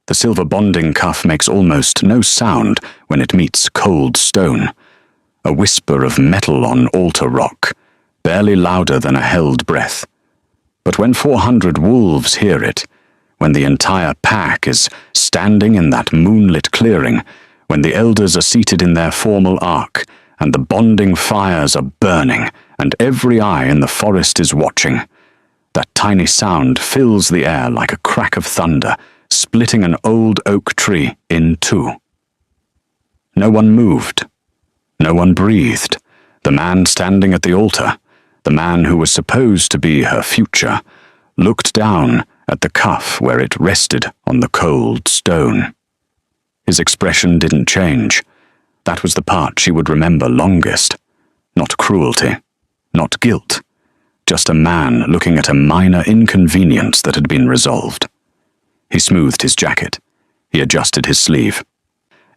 The silver bonding cuff makes almost no sound when it meets cold stone. A whisper of metal on altar rock, barely louder than a held breath. But when 400 wolves hear it, when the entire pack is standing in that moonlit clearing, when the elders are seated in their formal arc, and the bonding fires are burning, and every eye in the forest is watching, that tiny sound fills the air like a crack of thunder, splitting an old oak tree in two. No one moved. No one breathed. The man standing at the altar, the man who was supposed to be her future, looked down at the cuff where it rested on the cold stone. His expression didn't change. That was the part she would remember longest. Not cruelty, not guilt, just a man looking at a minor inconvenience that had been resolved. He smoothed his jacket. He adjusted his sleeve.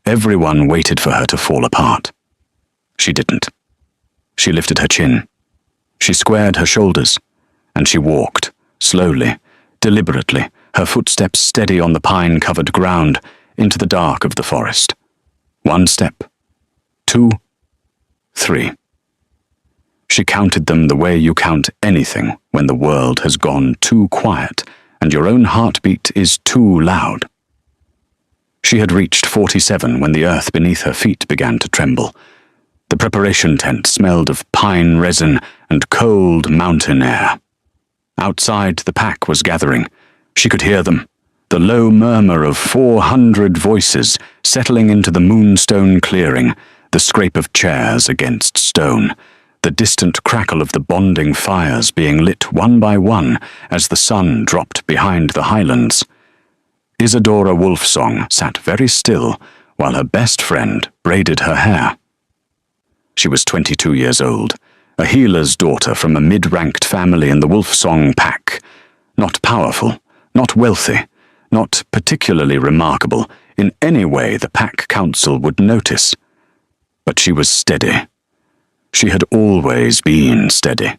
Everyone waited for her to fall apart. She didn't. She lifted her chin. She squared her shoulders, and she walked, slowly, deliberately, her footsteps steady on the pine-covered ground, into the dark of the forest. 1 step, 2, 3. She counted them the way you count anything when the world has gone too quiet and your own heartbeat is too loud. She had reached 47 when the earth beneath her feet began to tremble. The preparation tent smelled of pine resin and cold mountain air. Outside, the pack was gathering. She could hear them, the low murmur of 400 voices settling into the moonstone clearing, the scrape of chairs against stone, the distant crackle of the bonding fires being lit one by one as the sun dropped behind the highlands. Isadora Wolfsong sat very still while her best friend braided her hair. She was 22 years old, a healer's daughter from a mid-ranked family in the Wolfsong pack. Not powerful, not wealthy, not particularly remarkable in any way the pack council would notice. But she was steady. She had always been steady.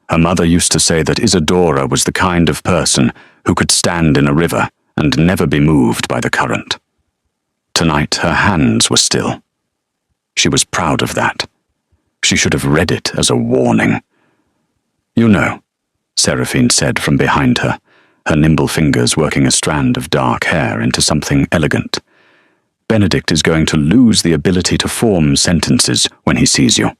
Her mother used to say that Isadora was the kind of person who could stand in a river and never be moved by the current. Tonight her hands were still. She was proud of that. She should have read it as a warning. "You know," Seraphine said from behind her, her nimble fingers working a strand of dark hair into something elegant. "Benedict is going to lose the ability to form sentences when he sees you."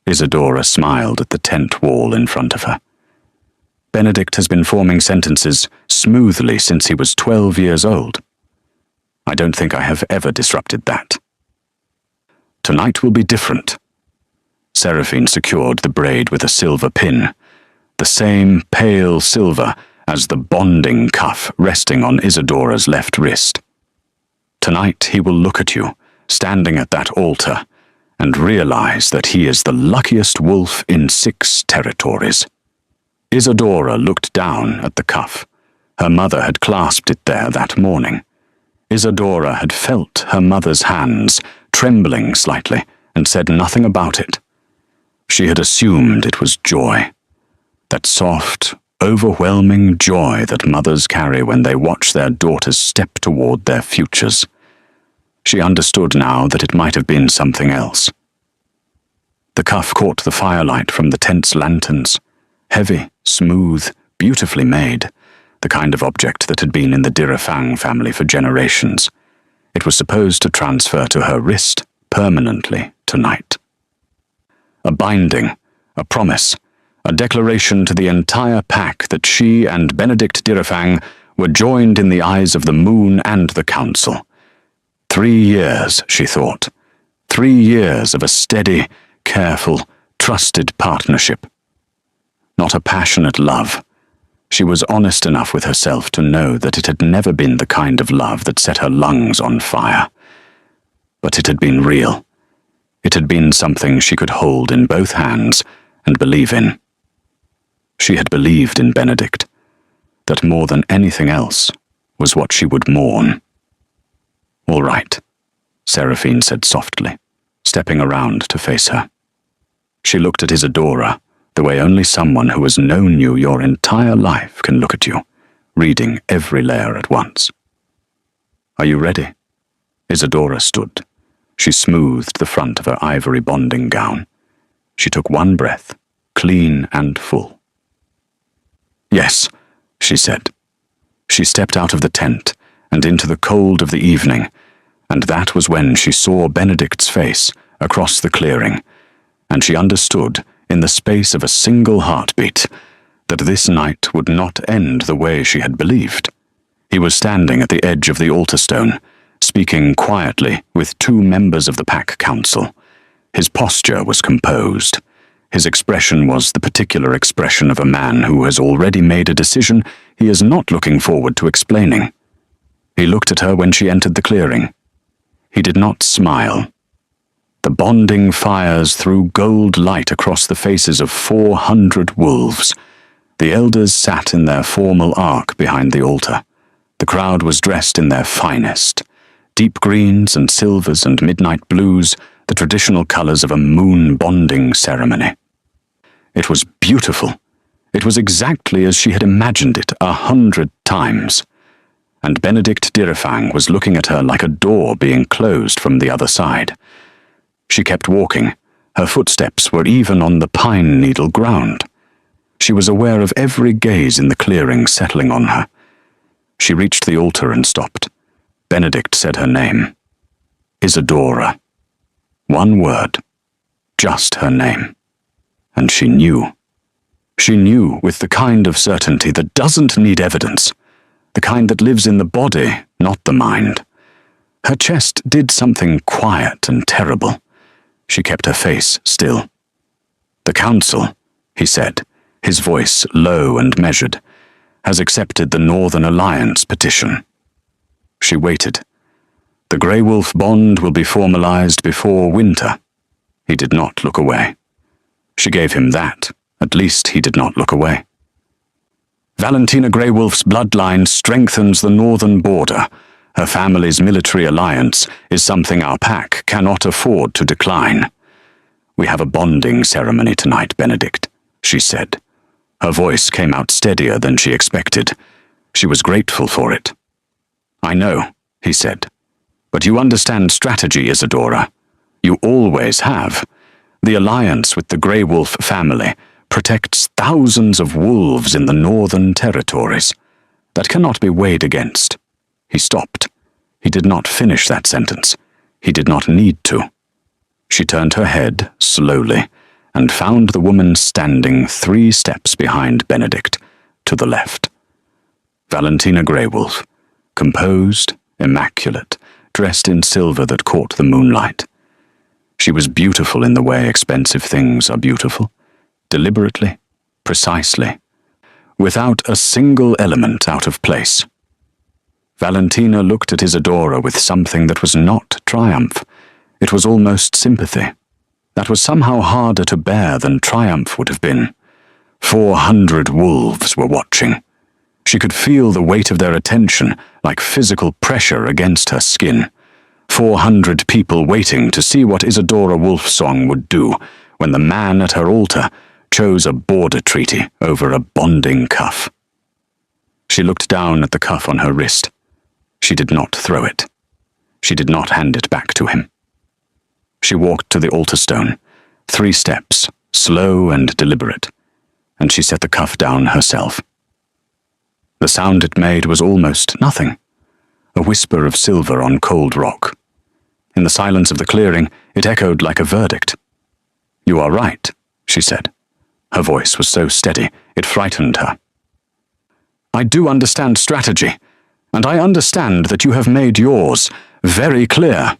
Isadora smiled at the tent wall in front of her. "Benedict has been forming sentences smoothly since he was 12 years old. I don't think I have ever disrupted that. Tonight will be different." Seraphine secured the braid with a silver pin, the same pale silver as the bonding cuff resting on Isadora's left wrist. "Tonight he will look at you, standing at that altar, and realize that he is the luckiest wolf in 6 territories." Isadora looked down at the cuff. Her mother had clasped it there that morning. Isadora had felt her mother's hands, trembling slightly, and said nothing about it. She had assumed it was joy. That soft, overwhelming joy that mothers carry when they watch their daughters step toward their futures. She understood now that it might have been something else. The cuff caught the firelight from the tent's lanterns, heavy, smooth, beautifully made, the kind of object that had been in the Direfang family for generations. It was supposed to transfer to her wrist permanently tonight. A binding, a promise, a declaration to the entire pack that she and Benedict Direfang were joined in the eyes of the moon and the council. 3 years, she thought. 3 years of a steady, careful, trusted partnership. Not a passionate love. She was honest enough with herself to know that it had never been the kind of love that set her lungs on fire. But it had been real. It had been something she could hold in both hands and believe in. She had believed in Benedict. That more than anything else was what she would mourn. "All right," Seraphine said softly, stepping around to face her. She looked at Isadora the way only someone who has known you your entire life can look at you, reading every layer at once. Are you ready? Isadora stood. She smoothed the front of her ivory bonding gown. She took one breath, clean and full. Yes, she said. She stepped out of the tent and into the cold of the evening, and that was when she saw Benedict's face across the clearing, and she understood, in the space of a single heartbeat, that this night would not end the way she had believed. He was standing at the edge of the altar stone, speaking quietly with two members of the pack council. His posture was composed. His expression was the particular expression of a man who has already made a decision he is not looking forward to explaining. He looked at her when she entered the clearing. He did not smile. The bonding fires threw gold light across the faces of 400 wolves. The elders sat in their formal arc behind the altar. The crowd was dressed in their finest. Deep greens and silvers and midnight blues, the traditional colors of a moon bonding ceremony. It was beautiful. It was exactly as she had imagined it 100 times. And Benedict Direfang was looking at her like a door being closed from the other side. She kept walking. Her footsteps were even on the pine needle ground. She was aware of every gaze in the clearing settling on her. She reached the altar and stopped. Benedict said her name. Isadora. One word. Just her name. And she knew. She knew with the kind of certainty that doesn't need evidence, the kind that lives in the body, not the mind. Her chest did something quiet and terrible. She kept her face still. The council, he said, his voice low and measured, has accepted the Northern Alliance petition. She waited. The Grey Wolf bond will be formalized before winter. He did not look away. She gave him that. At least he did not look away. Valentina Grey Wolf's bloodline strengthens the northern border. Her family's military alliance is something our pack cannot afford to decline. We have a bonding ceremony tonight, Benedict, she said. Her voice came out steadier than she expected. She was grateful for it. I know, he said. But you understand strategy, Isadora. You always have. The alliance with the Grey Wolf family protects thousands of wolves in the northern territories. That cannot be weighed against. He stopped. He did not finish that sentence. He did not need to. She turned her head slowly and found the woman standing 3 steps behind Benedict, to the left. Valentina Grey Wolf, composed, immaculate, dressed in silver that caught the moonlight. She was beautiful in the way expensive things are beautiful, deliberately, precisely, without a single element out of place. Valentina looked at Isadora with something that was not triumph. It was almost sympathy. That was somehow harder to bear than triumph would have been. 400 wolves were watching. She could feel the weight of their attention like physical pressure against her skin. 400 people waiting to see what Isadora Wolfsong would do when the man at her altar chose a border treaty over a bonding cuff. She looked down at the cuff on her wrist. She did not throw it. She did not hand it back to him. She walked to the altar stone, 3 steps, slow and deliberate, and she set the cuff down herself. The sound it made was almost nothing, a whisper of silver on cold rock. In the silence of the clearing, it echoed like a verdict. You are right, she said. Her voice was so steady, it frightened her. I do understand strategy, and I understand that you have made yours very clear.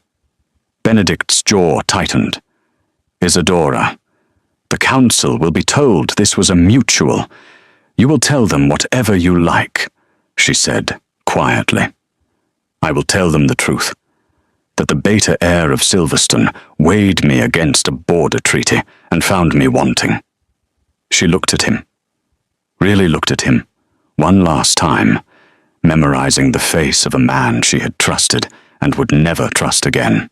Benedict's jaw tightened. Isadora, the council will be told this was a mutual. You will tell them whatever you like, she said, quietly. I will tell them the truth, that the beta heir of Silverstone weighed me against a border treaty and found me wanting. She looked at him, really looked at him, one last time, memorizing the face of a man she had trusted and would never trust again.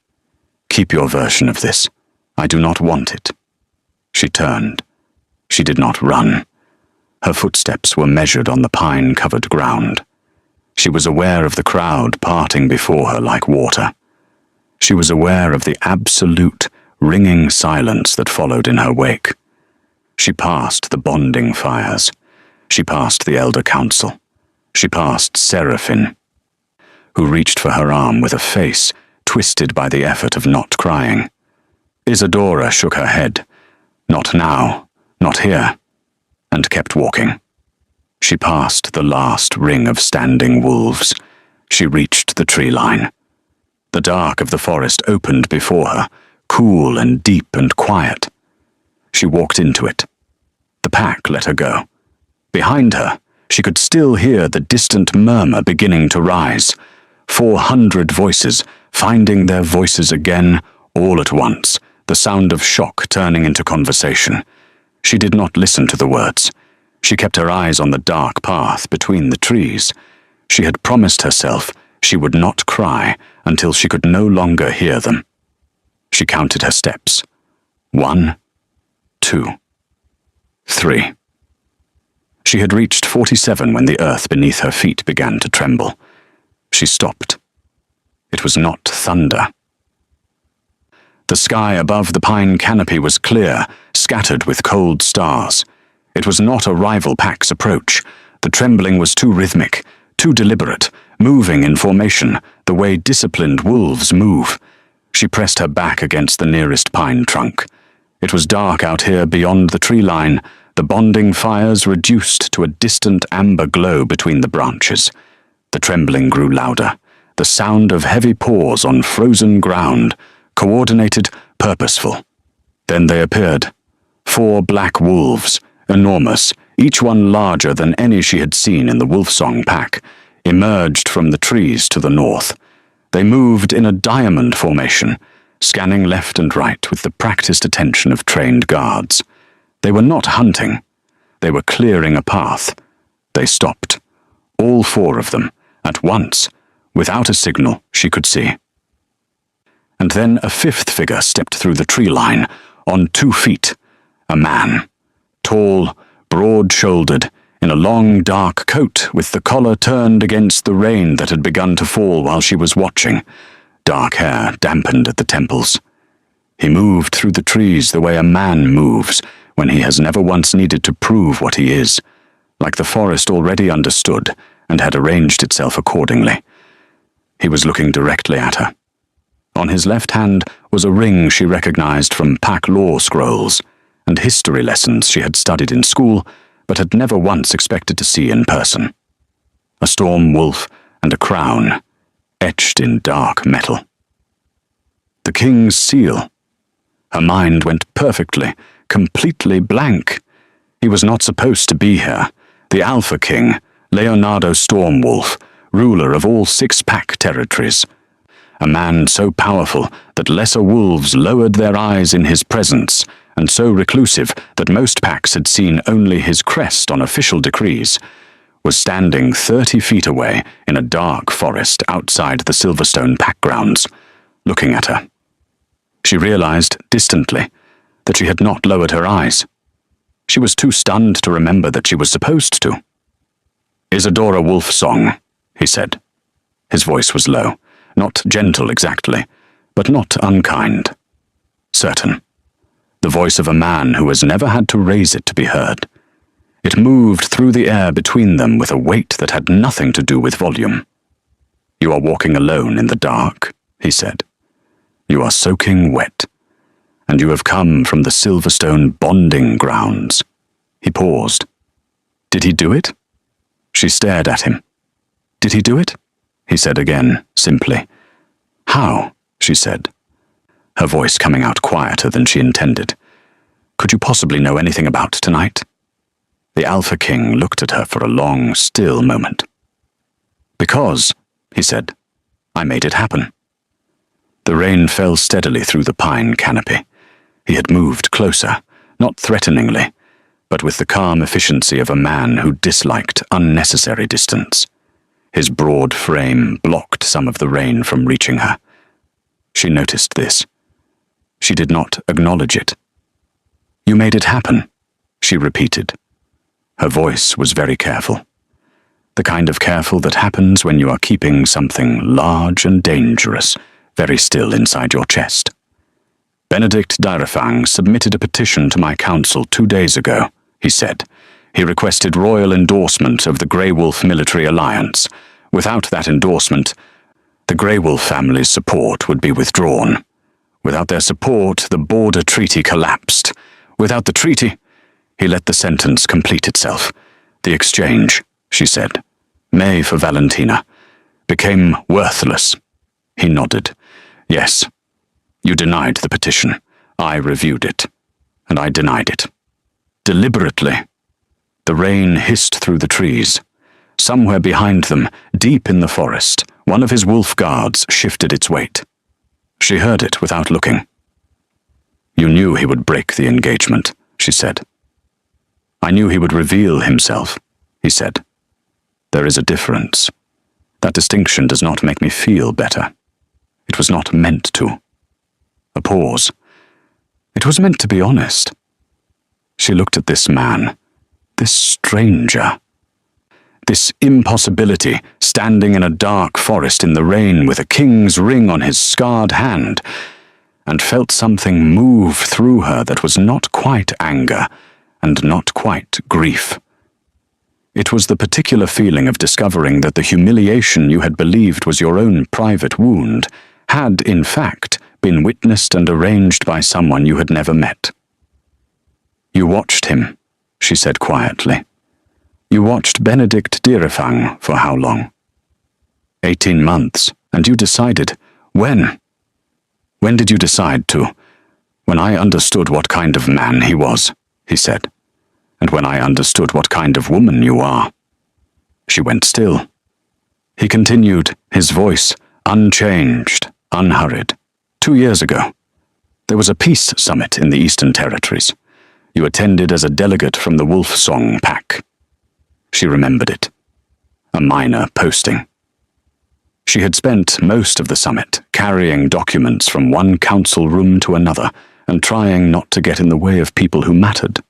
Keep your version of this. I do not want it. She turned. She did not run. Her footsteps were measured on the pine-covered ground. She was aware of the crowd parting before her like water. She was aware of the absolute, ringing silence that followed in her wake. She passed the bonding fires. She passed the elder council. She passed Seraphine, who reached for her arm with a face twisted by the effort of not crying. Isadora shook her head. Not now, not here, and kept walking. She passed the last ring of standing wolves. She reached the tree line. The dark of the forest opened before her, cool and deep and quiet. She walked into it. The pack let her go. Behind her, she could still hear the distant murmur beginning to rise. 400 voices, finding their voices again, all at once, the sound of shock turning into conversation. She did not listen to the words. She kept her eyes on the dark path between the trees. She had promised herself she would not cry until she could no longer hear them. She counted her steps. 1, 2, 3. She had reached 47 when the earth beneath her feet began to tremble. She stopped. It was not thunder. The sky above the pine canopy was clear, scattered with cold stars. It was not a rival pack's approach. The trembling was too rhythmic, too deliberate, moving in formation, the way disciplined wolves move. She pressed her back against the nearest pine trunk. It was dark out here beyond the tree line, the bonding fires reduced to a distant amber glow between the branches. The trembling grew louder, the sound of heavy paws on frozen ground, coordinated, purposeful. Then they appeared. 4 black wolves, enormous, each one larger than any she had seen in the Wolfsong pack, emerged from the trees to the north. They moved in a diamond formation, scanning left and right with the practiced attention of trained guards. They were not hunting. They were clearing a path. They stopped. All 4 of them, at once, without a signal she could see. And then a 5th figure stepped through the tree line, on 2 feet. A man. Tall, broad-shouldered, in a long dark coat with the collar turned against the rain that had begun to fall while she was watching. Dark hair dampened at the temples. He moved through the trees the way a man moves when he has never once needed to prove what he is, like the forest already understood and had arranged itself accordingly. He was looking directly at her. On his left hand was a ring she recognized from pack law scrolls and history lessons she had studied in school but had never once expected to see in person. A storm wolf and a crown, etched in dark metal. The king's seal. Her mind went perfectly, completely blank. He was not supposed to be here. The Alpha King, Leonardo Stormwolf, ruler of all 6 pack territories. A man so powerful that lesser wolves lowered their eyes in his presence, and so reclusive that most packs had seen only his crest on official decrees, was standing 30 feet away in a dark forest outside the Silverstone pack grounds, looking at her. She realized, distantly, that she had not lowered her eyes. She was too stunned to remember that she was supposed to. "Isadora Wolfsong," he said. His voice was low, not gentle exactly, but not unkind. Certain. The voice of a man who has never had to raise it to be heard. It moved through the air between them with a weight that had nothing to do with volume. "You are walking alone in the dark," he said. "You are soaking wet, and you have come from the Silverstone bonding grounds." He paused. Did he do it? She stared at him. "Did he do it?" he said again, simply. "How?" she said, her voice coming out quieter than she intended. "Could you possibly know anything about tonight?" The Alpha King looked at her for a long, still moment. "Because," he said, "I made it happen." The rain fell steadily through the pine canopy. He had moved closer, not threateningly, but with the calm efficiency of a man who disliked unnecessary distance. His broad frame blocked some of the rain from reaching her. She noticed this. She did not acknowledge it. "You made it happen," she repeated. Her voice was very careful. The kind of careful that happens when you are keeping something large and dangerous very still inside your chest. Benedict Direfang submitted a petition to my council 2 days ago, he said. He requested royal endorsement of the Grey Wolf military alliance. Without that endorsement, the Grey Wolf family's support would be withdrawn. Without their support, the border treaty collapsed. Without the treaty, he let the sentence complete itself. The exchange, she said, May for Valentina, became worthless. He nodded. Yes, you denied the petition. I reviewed it, and I denied it. Deliberately. The rain hissed through the trees. Somewhere behind them, deep in the forest, one of his wolf guards shifted its weight. She heard it without looking. You knew he would break the engagement, she said. I knew he would reveal himself, he said. There is a difference. That distinction does not make me feel better. It was not meant to. A pause. It was meant to be honest. She looked at this man, this stranger, this impossibility standing in a dark forest in the rain with a king's ring on his scarred hand, and felt something move through her that was not quite anger and not quite grief. It was the particular feeling of discovering that the humiliation you had believed was your own private wound had, in fact, been witnessed and arranged by someone you had never met. You watched him, she said quietly. You watched Benedict Direfang for how long? 18 months, and you decided. When? When did you decide to? When I understood what kind of man he was, he said, and when I understood what kind of woman you are. She went still. He continued, his voice unchanged, unhurried. 2 years ago, there was a peace summit in the Eastern Territories. You attended as a delegate from the Wolf Song Pack. She remembered it. A minor posting. She had spent most of the summit carrying documents from one council room to another and trying not to get in the way of people who mattered.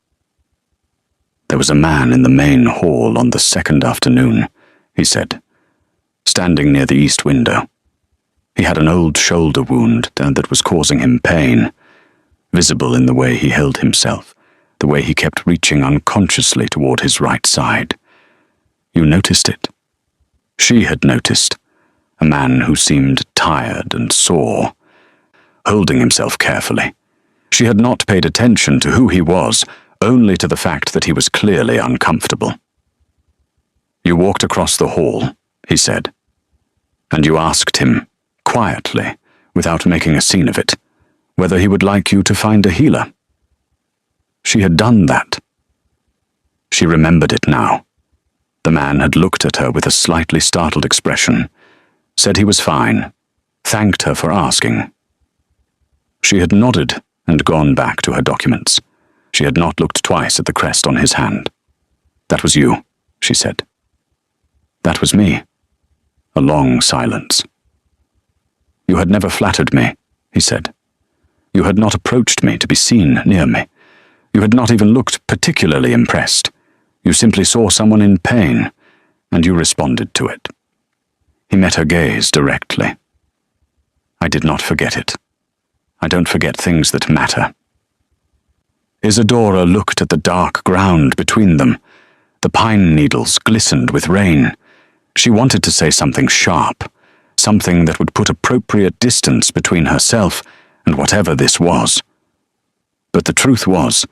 There was a man in the main hall on the second afternoon, he said, standing near the east window. He had an old shoulder wound that was causing him pain, visible in the way he held himself, the way he kept reaching unconsciously toward his right side. You noticed it. She had noticed. A man who seemed tired and sore, holding himself carefully. She had not paid attention to who he was, only to the fact that he was clearly uncomfortable. You walked across the hall, he said, and you asked him, quietly, without making a scene of it, whether he would like you to find a healer. She had done that. She remembered it now. The man had looked at her with a slightly startled expression, said he was fine, thanked her for asking. She had nodded and gone back to her documents. She had not looked twice at the crest on his hand. That was you, she said. That was me. A long silence. You had never flattered me, he said. You had not approached me to be seen near me. You had not even looked particularly impressed. You simply saw someone in pain, and you responded to it. He met her gaze directly. I did not forget it. I don't forget things that matter. Isadora looked at the dark ground between them. The pine needles glistened with rain. She wanted to say something sharp, something that would put appropriate distance between herself and whatever this was. But the truth was,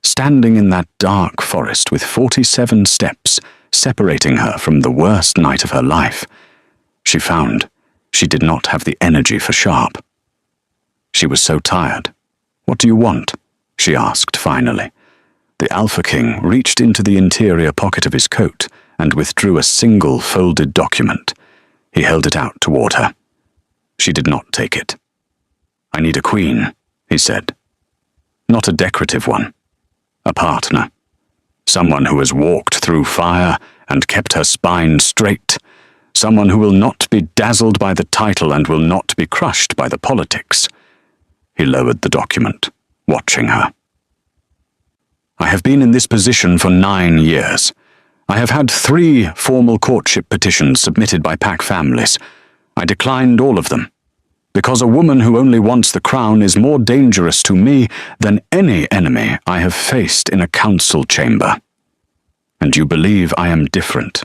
standing in that dark forest with 47 steps separating her from the worst night of her life, she found she did not have the energy for sharp. She was so tired. What do you want? She asked finally. The Alpha King reached into the interior pocket of his coat and withdrew a single folded document. He held it out toward her. She did not take it. I need a queen, he said. Not a decorative one. A partner. Someone who has walked through fire and kept her spine straight. Someone who will not be dazzled by the title and will not be crushed by the politics. He lowered the document, watching her. I have been in this position for 9 years. I have had 3 formal courtship petitions submitted by Pack families. I declined all of them, because a woman who only wants the crown is more dangerous to me than any enemy I have faced in a council chamber. And you believe I am different.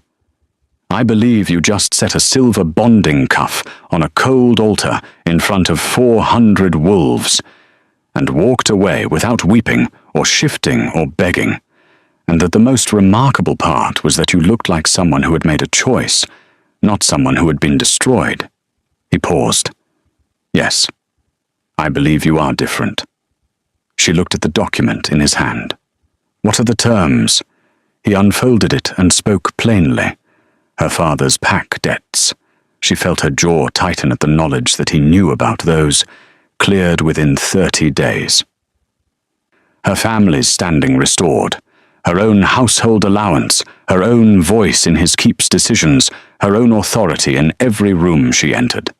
I believe you just set a silver bonding cuff on a cold altar in front of 400 wolves, and walked away without weeping or shifting or begging, and that the most remarkable part was that you looked like someone who had made a choice, not someone who had been destroyed. He paused. Yes, I believe you are different. She looked at the document in his hand. What are the terms? He unfolded it and spoke plainly. Her father's Pack debts. She felt her jaw tighten at the knowledge that he knew about those, cleared within 30 days. Her family's standing restored, her own household allowance, her own voice in his keep's decisions, her own authority in every room she entered.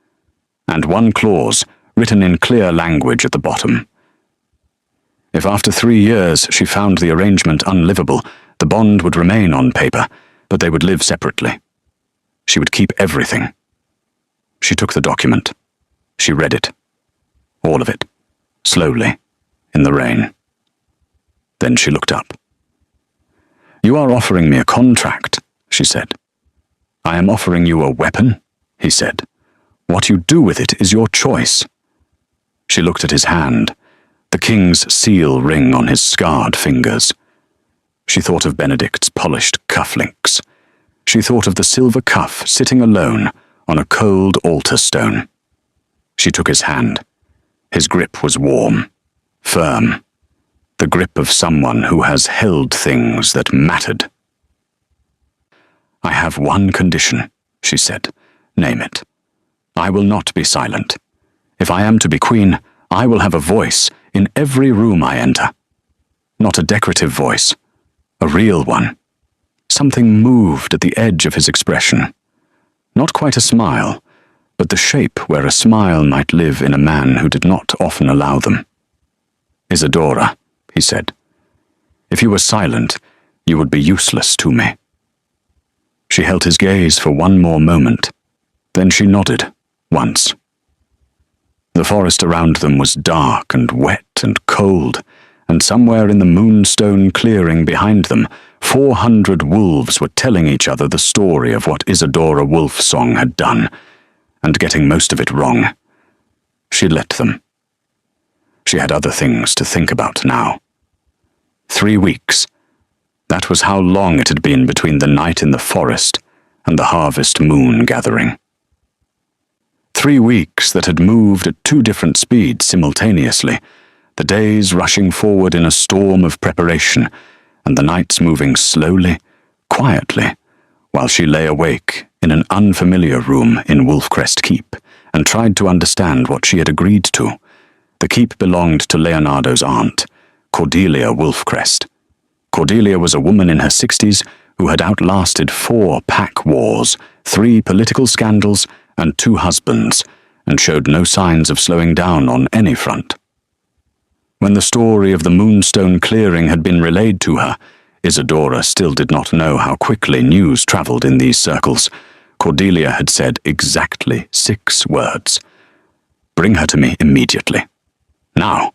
And one clause, written in clear language at the bottom. If after 3 years she found the arrangement unlivable, the bond would remain on paper, but they would live separately. She would keep everything. She took the document. She read it. All of it. Slowly. In the rain. Then she looked up. You are offering me a contract, she said. I am offering you a weapon, he said. What you do with it is your choice. She looked at his hand, the king's seal ring on his scarred fingers. She thought of Benedict's polished cufflinks. She thought of the silver cuff sitting alone on a cold altar stone. She took his hand. His grip was warm, firm, the grip of someone who has held things that mattered. I have one condition, she said. Name it. I will not be silent. If I am to be queen, I will have a voice in every room I enter. Not a decorative voice, a real one. Something moved at the edge of his expression. Not quite a smile, but the shape where a smile might live in a man who did not often allow them. Isadora, he said, if you were silent, you would be useless to me. She held his gaze for one more moment. Then she nodded, once. The forest around them was dark and wet and cold, and somewhere in the moonstone clearing behind them, 400 wolves were telling each other the story of what Isadora Wolfsong had done, and getting most of it wrong. She let them. She had other things to think about now. 3 weeks. That was how long it had been between the night in the forest and the harvest moon gathering. 3 weeks that had moved at 2 different speeds simultaneously, the days rushing forward in a storm of preparation, and the nights moving slowly, quietly, while she lay awake in an unfamiliar room in Wolfcrest Keep, and tried to understand what she had agreed to. The keep belonged to Leonardo's aunt, Cordelia Wolfcrest. Cordelia was a woman in her 60s who had outlasted 4 pack wars, 3 political scandals, and 2 husbands, and showed no signs of slowing down on any front. When the story of the Moonstone clearing had been relayed to her, Isadora still did not know how quickly news travelled in these circles. Cordelia had said exactly 6 words. Bring her to me immediately. Now.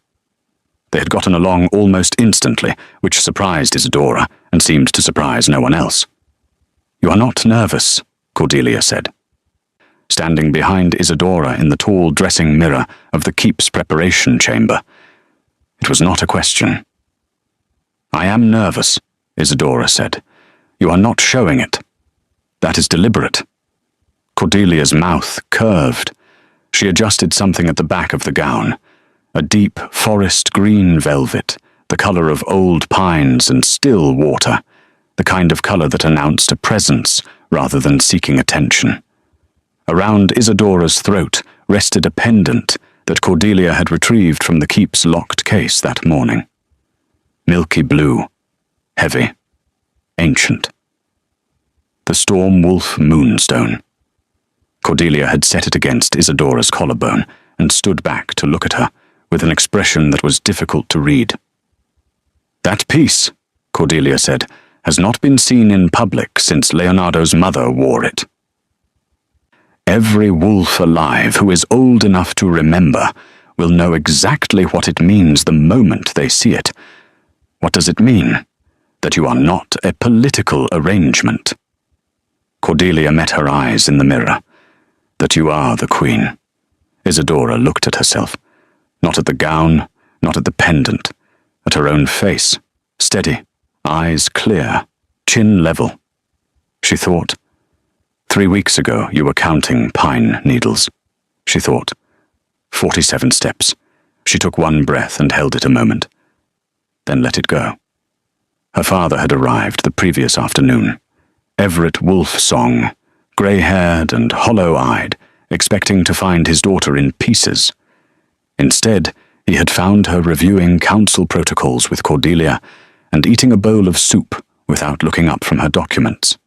They had gotten along almost instantly, which surprised Isadora, and seemed to surprise no one else. You are not nervous, Cordelia said. Standing behind Isadora in the tall dressing mirror of the keep's preparation chamber. It was not a question. I am nervous, Isadora said. You are not showing it. That is deliberate. Cordelia's mouth curved. She adjusted something at the back of the gown. A deep forest green velvet, the colour of old pines and still water, the kind of colour that announced a presence rather than seeking attention. Around Isadora's throat rested a pendant that Cordelia had retrieved from the keep's locked case that morning. Milky blue, heavy, ancient. The Storm Wolf Moonstone. Cordelia had set it against Isadora's collarbone and stood back to look at her, with an expression that was difficult to read. That piece, Cordelia said, has not been seen in public since Leonardo's mother wore it. Every wolf alive who is old enough to remember will know exactly what it means the moment they see it. What does it mean? That you are not a political arrangement. Cordelia met her eyes in the mirror. That you are the queen. Isadora looked at herself. Not at the gown, not at the pendant. At her own face. Steady, eyes clear, chin level. She thought, 3 weeks ago you were counting pine needles. She thought, 47 steps. She took one breath and held it a moment. Then let it go. Her father had arrived the previous afternoon. Everett Wolf Song, grey-haired and hollow-eyed, expecting to find his daughter in pieces. Instead, he had found her reviewing council protocols with Cordelia and eating a bowl of soup without looking up from her documents.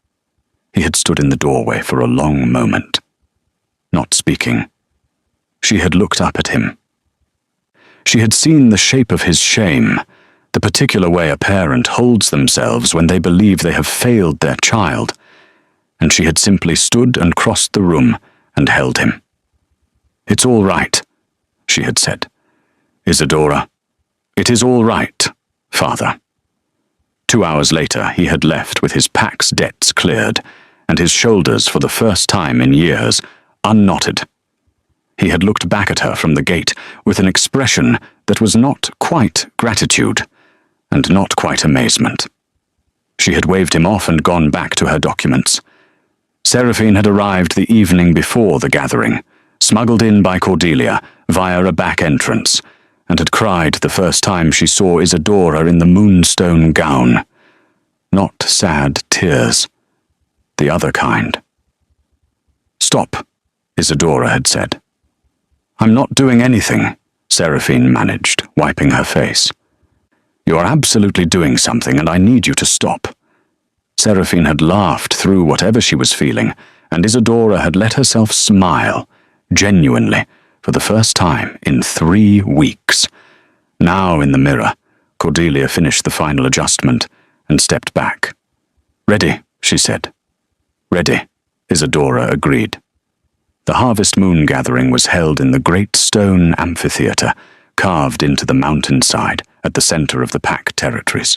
He had stood in the doorway for a long moment, not speaking. She had looked up at him. She had seen the shape of his shame, the particular way a parent holds themselves when they believe they have failed their child, and she had simply stood and crossed the room and held him. "It's all right," she had said. "Isadora, it is all right, father." 2 hours later, he had left with his pack's debts cleared, and his shoulders, for the first time in years, unknotted. He had looked back at her from the gate with an expression that was not quite gratitude, and not quite amazement. She had waved him off and gone back to her documents. Seraphine had arrived the evening before the gathering, smuggled in by Cordelia via a back entrance, and had cried the first time she saw Isadora in the moonstone gown. Not sad tears. The other kind. "Stop," Isadora had said. "I'm not doing anything," Seraphine managed, wiping her face. "You are absolutely doing something, and I need you to stop." Seraphine had laughed through whatever she was feeling, and Isadora had let herself smile, genuinely, for the first time in 3 weeks. Now in the mirror, Cordelia finished the final adjustment and stepped back. "Ready," she said. "Ready," Isadora agreed. The Harvest Moon gathering was held in the great stone amphitheatre, carved into the mountainside at the centre of the pack territories.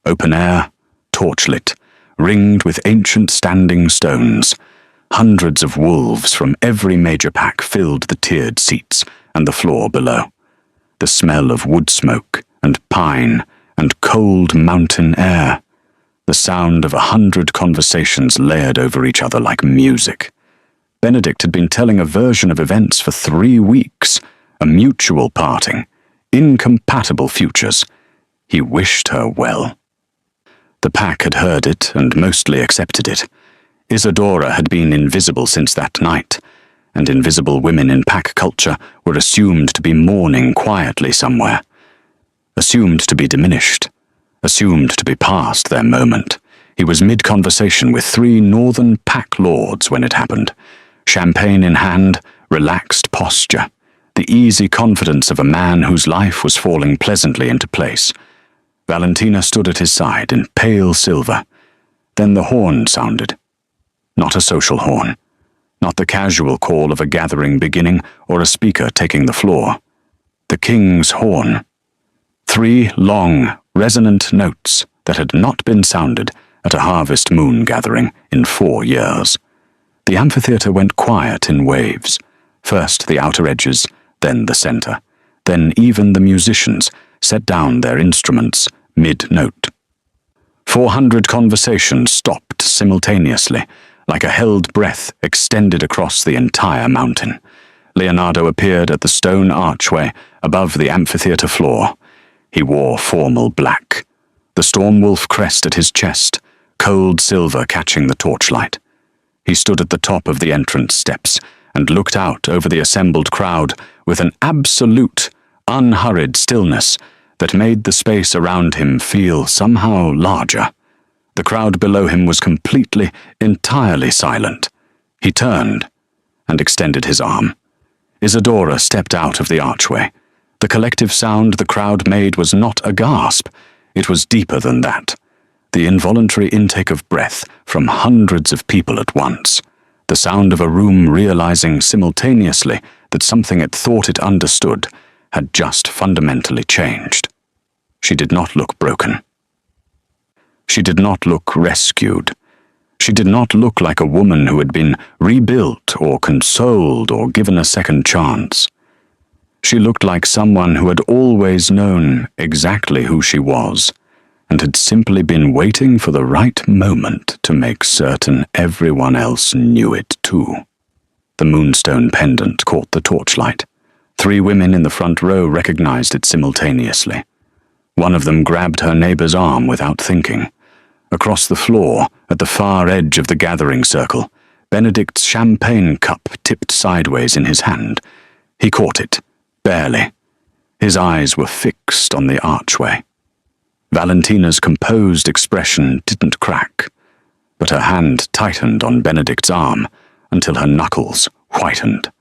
Open air, torchlit, ringed with ancient standing stones. Hundreds of wolves from every major pack filled the tiered seats and the floor below. The smell of wood smoke and pine and cold mountain air. The sound of 100 conversations layered over each other like music. Benedict had been telling a version of events for 3 weeks, a mutual parting, incompatible futures. He wished her well. The pack had heard it and mostly accepted it. Isadora had been invisible since that night, and invisible women in pack culture were assumed to be mourning quietly somewhere. Assumed to be diminished. Assumed to be past their moment. He was mid-conversation with 3 northern pack lords when it happened. Champagne in hand, relaxed posture. The easy confidence of a man whose life was falling pleasantly into place. Valentina stood at his side in pale silver. Then the horn sounded. Not a social horn. Not the casual call of a gathering beginning or a speaker taking the floor. The king's horn. 3 long, resonant notes that had not been sounded at a Harvest Moon gathering in 4 years. The amphitheatre went quiet in waves. First the outer edges, then the centre. Then even the musicians set down their instruments mid-note. 400 conversations stopped simultaneously, like a held breath extended across the entire mountain. Leonardo appeared at the stone archway above the amphitheatre floor. He wore formal black, the Stormwolf crest at his chest, cold silver catching the torchlight. He stood at the top of the entrance steps and looked out over the assembled crowd with an absolute, unhurried stillness that made the space around him feel somehow larger. The crowd below him was completely, entirely silent. He turned and extended his arm. Isadora stepped out of the archway. The collective sound the crowd made was not a gasp. It was deeper than that. The involuntary intake of breath from hundreds of people at once. The sound of a room realizing simultaneously that something it thought it understood had just fundamentally changed. She did not look broken. She did not look rescued. She did not look like a woman who had been rebuilt or consoled or given a second chance. She looked like someone who had always known exactly who she was and had simply been waiting for the right moment to make certain everyone else knew it too. The moonstone pendant caught the torchlight. 3 women in the front row recognized it simultaneously. One of them grabbed her neighbor's arm without thinking. Across the floor, at the far edge of the gathering circle, Benedict's champagne cup tipped sideways in his hand. He caught it, barely. His eyes were fixed on the archway. Valentina's composed expression didn't crack, but her hand tightened on Benedict's arm until her knuckles whitened.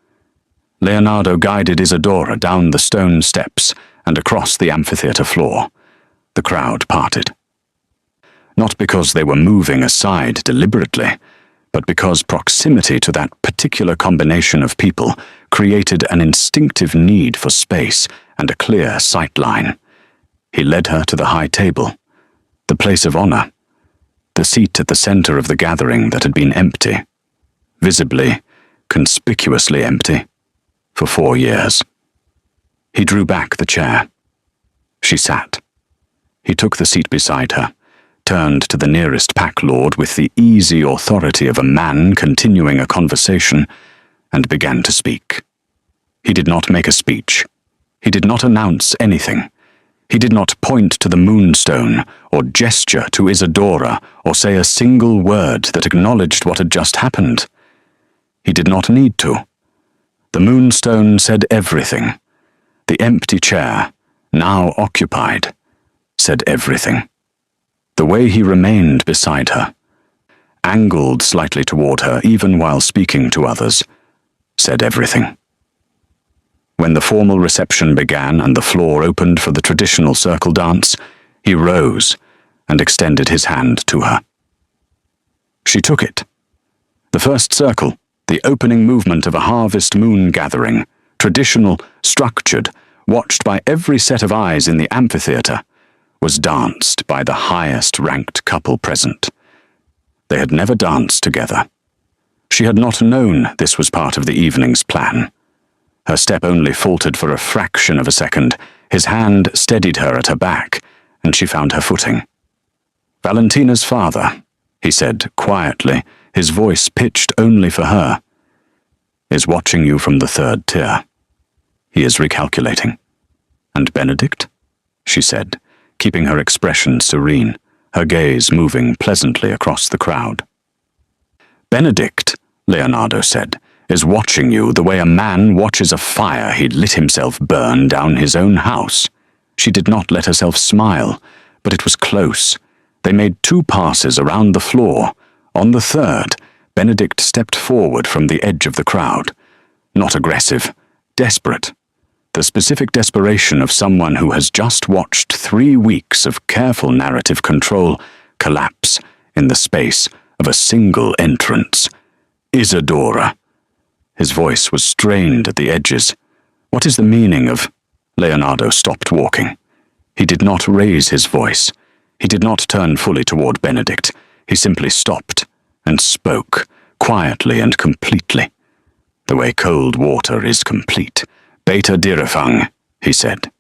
Leonardo guided Isadora down the stone steps and across the amphitheater floor. The crowd parted. Not because they were moving aside deliberately, but because proximity to that particular combination of people created an instinctive need for space and a clear sight line. He led her to the high table, the place of honor, the seat at the center of the gathering that had been empty, visibly, conspicuously empty, for 4 years. He drew back the chair. She sat. He took the seat beside her, turned to the nearest pack lord with the easy authority of a man continuing a conversation, and began to speak. He did not make a speech. He did not announce anything. He did not point to the moonstone, or gesture to Isadora, or say a single word that acknowledged what had just happened. He did not need to. The moonstone said everything. The empty chair, now occupied, said everything. The way he remained beside her, angled slightly toward her even while speaking to others, said everything. When the formal reception began and the floor opened for the traditional circle dance, he rose and extended his hand to her. She took it. The first circle, the opening movement of a harvest moon gathering, traditional, structured, watched by every set of eyes in the amphitheater, was danced by the highest-ranked couple present. They had never danced together. She had not known this was part of the evening's plan. Her step only faltered for a fraction of a second. His hand steadied her at her back, and she found her footing. "Valentina's father," he said quietly, his voice pitched only for her, "is watching you from the 3rd tier. He is recalculating." "And Benedict?" she said, keeping her expression serene, her gaze moving pleasantly across the crowd. "Benedict," Leonardo said, "is watching you the way a man watches a fire he'd lit himself burn down his own house." She did not let herself smile, but it was close. They made 2 passes around the floor. On the 3rd, Benedict stepped forward from the edge of the crowd. Not aggressive, desperate. The specific desperation of someone who has just watched 3 weeks of careful narrative control collapse in the space of a single entrance. "Isadora." His voice was strained at the edges. "What is the meaning of—" Leonardo stopped walking. He did not raise his voice. He did not turn fully toward Benedict. He simply stopped and spoke, quietly and completely. The way cold water is complete. "Beta Direfang," he said.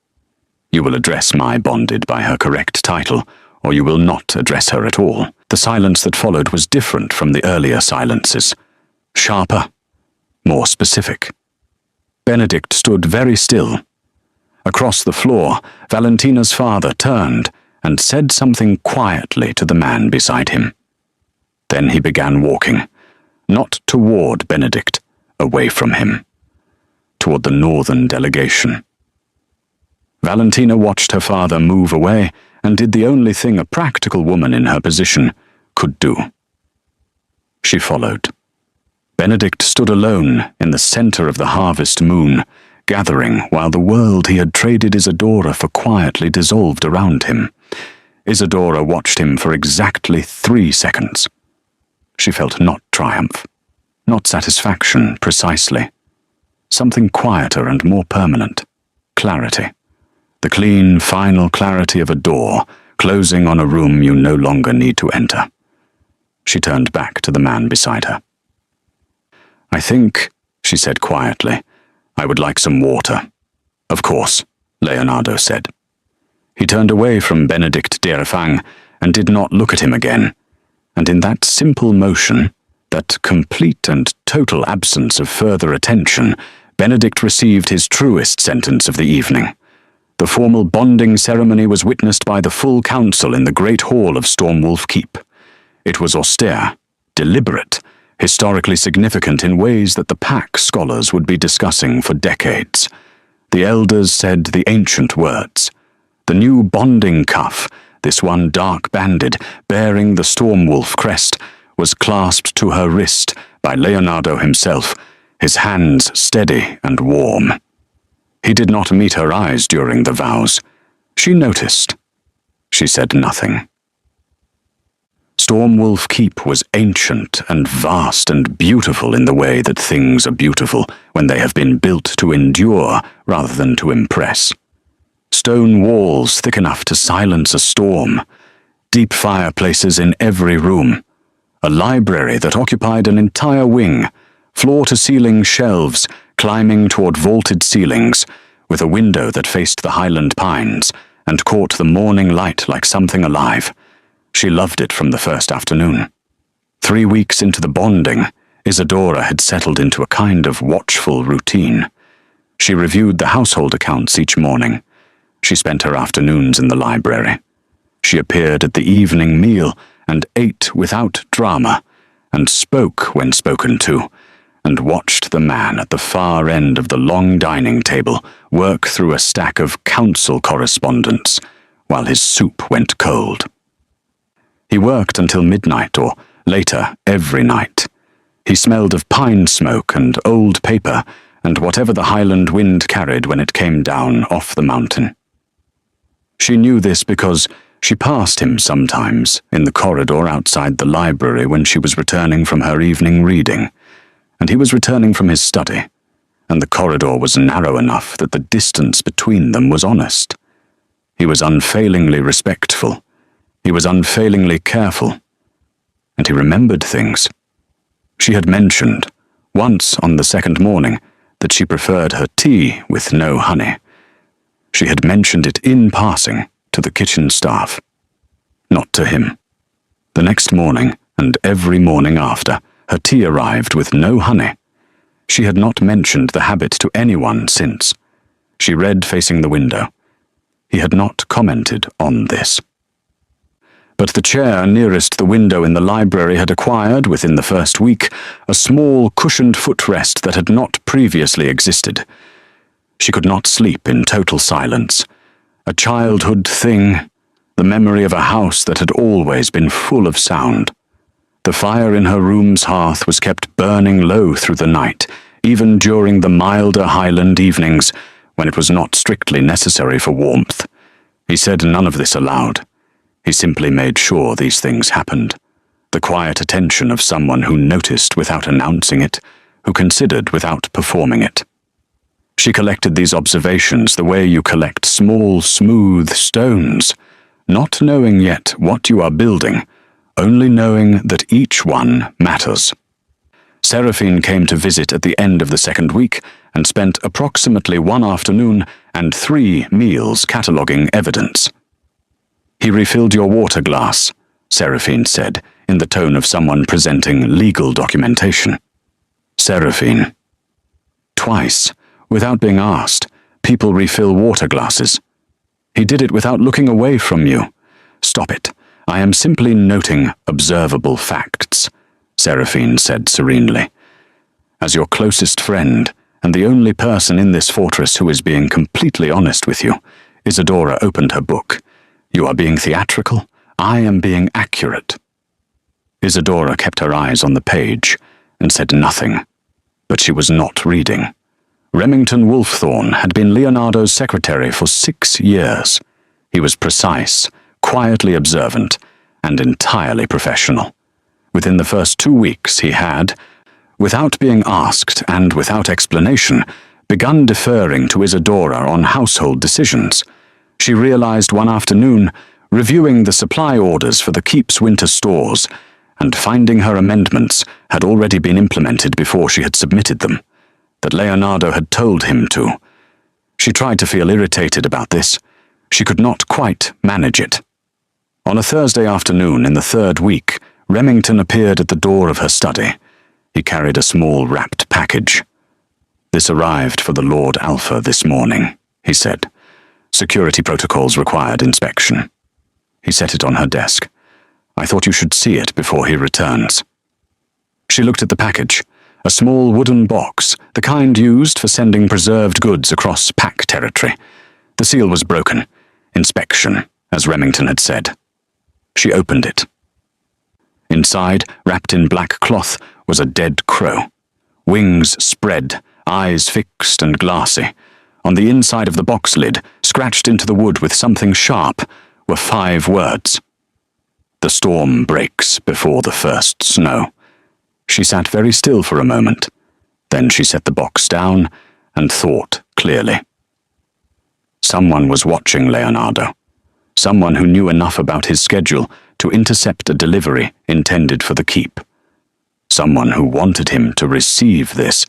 "You will address my bonded by her correct title, or you will not address her at all." The silence that followed was different from the earlier silences. Sharper, more specific. Benedict stood very still. Across the floor, Valentina's father turned and said something quietly to the man beside him. Then he began walking, not toward Benedict, away from him, toward the northern delegation. Valentina watched her father move away and did the only thing a practical woman in her position could do. She followed. Benedict stood alone in the center of the harvest moon, gathering while the world he had traded Isadora for quietly dissolved around him. Isadora watched him for exactly 3 seconds. She felt not triumph, not satisfaction precisely. Something quieter and more permanent. Clarity. The clean, final clarity of a door closing on a room you no longer need to enter. She turned back to the man beside her. "I think," she said quietly, "I would like some water." "Of course," Leonardo said. He turned away from Benedict Dierefang and did not look at him again, and in that simple motion, that complete and total absence of further attention, Benedict received his truest sentence of the evening. The formal bonding ceremony was witnessed by the full council in the great hall of Stormwolf Keep. It was austere, deliberate, historically significant in ways that the Pack scholars would be discussing for decades. The elders said the ancient words. The new bonding cuff, this one dark-banded, bearing the Stormwolf crest, was clasped to her wrist by Leonardo himself, his hands steady and warm. He did not meet her eyes during the vows. She noticed. She said nothing. Stormwolf Keep was ancient and vast and beautiful in the way that things are beautiful when they have been built to endure rather than to impress. Stone walls thick enough to silence a storm, deep fireplaces in every room, a library that occupied an entire wing, floor-to-ceiling shelves climbing toward vaulted ceilings, with a window that faced the Highland pines and caught the morning light like something alive. She loved it from the first afternoon. 3 weeks into the bonding, Isadora had settled into a kind of watchful routine. She reviewed the household accounts each morning. She spent her afternoons in the library. She appeared at the evening meal and ate without drama, and spoke when spoken to, and watched the man at the far end of the long dining table work through a stack of council correspondence while his soup went cold. He worked until midnight or later every night. He smelled of pine smoke and old paper and whatever the Highland wind carried when it came down off the mountain. She knew this because she passed him sometimes in the corridor outside the library when she was returning from her evening reading, and he was returning from his study, and the corridor was narrow enough that the distance between them was honest. He was unfailingly respectful. He was unfailingly careful. And he remembered things. She had mentioned, once on the second morning, that she preferred her tea with no honey. She had mentioned it in passing to the kitchen staff. Not to him. The next morning, and every morning after, her tea arrived with no honey. She had not mentioned the habit to anyone since. She read facing the window. He had not commented on this. But the chair nearest the window in the library had acquired, within the first week, a small cushioned footrest that had not previously existed. She could not sleep in total silence. A childhood thing, the memory of a house that had always been full of sound. The fire in her room's hearth was kept burning low through the night, even during the milder Highland evenings, when it was not strictly necessary for warmth. He said none of this aloud. He simply made sure these things happened. The quiet attention of someone who noticed without announcing it, who considered without performing it. She collected these observations the way you collect small, smooth stones, not knowing yet what you are building, only knowing that each one matters. Seraphine came to visit at the end of the second week and spent approximately 1 afternoon and 3 meals cataloguing evidence. "He refilled your water glass," Seraphine said, in the tone of someone presenting legal documentation. Seraphine. Twice, without being asked, people refill water glasses. He did it without looking away from you. Stop it. I am simply noting observable facts, Seraphine said serenely. As your closest friend, and the only person in this fortress who is being completely honest with you, Isadora opened her book. You are being theatrical. I am being accurate. Isadora kept her eyes on the page and said nothing, but she was not reading. Remington Wolfthorne had been Leonardo's secretary for 6 years. He was precise, quietly observant, and entirely professional. Within the first 2 weeks he had, without being asked and without explanation, begun deferring to Isadora on household decisions. She realized one afternoon, reviewing the supply orders for the keep's winter stores, and finding her amendments had already been implemented before she had submitted them, that Leonardo had told him to. She tried to feel irritated about this. She could not quite manage it. On a Thursday afternoon in the 3rd week, Remington appeared at the door of her study. He carried a small wrapped package. "This arrived for the Lord Alpha this morning," he said. "Security protocols required inspection." He set it on her desk. "I thought you should see it before he returns." She looked at the package, a small wooden box, the kind used for sending preserved goods across pack territory. The seal was broken. Inspection, as Remington had said. She opened it. Inside, wrapped in black cloth, was a dead crow. Wings spread, eyes fixed and glassy. On the inside of the box lid, scratched into the wood with something sharp, were 5 words. "The storm breaks before the first snow." She sat very still for a moment. Then she set the box down and thought clearly. Someone was watching Leonardo. Someone who knew enough about his schedule to intercept a delivery intended for the keep. Someone who wanted him to receive this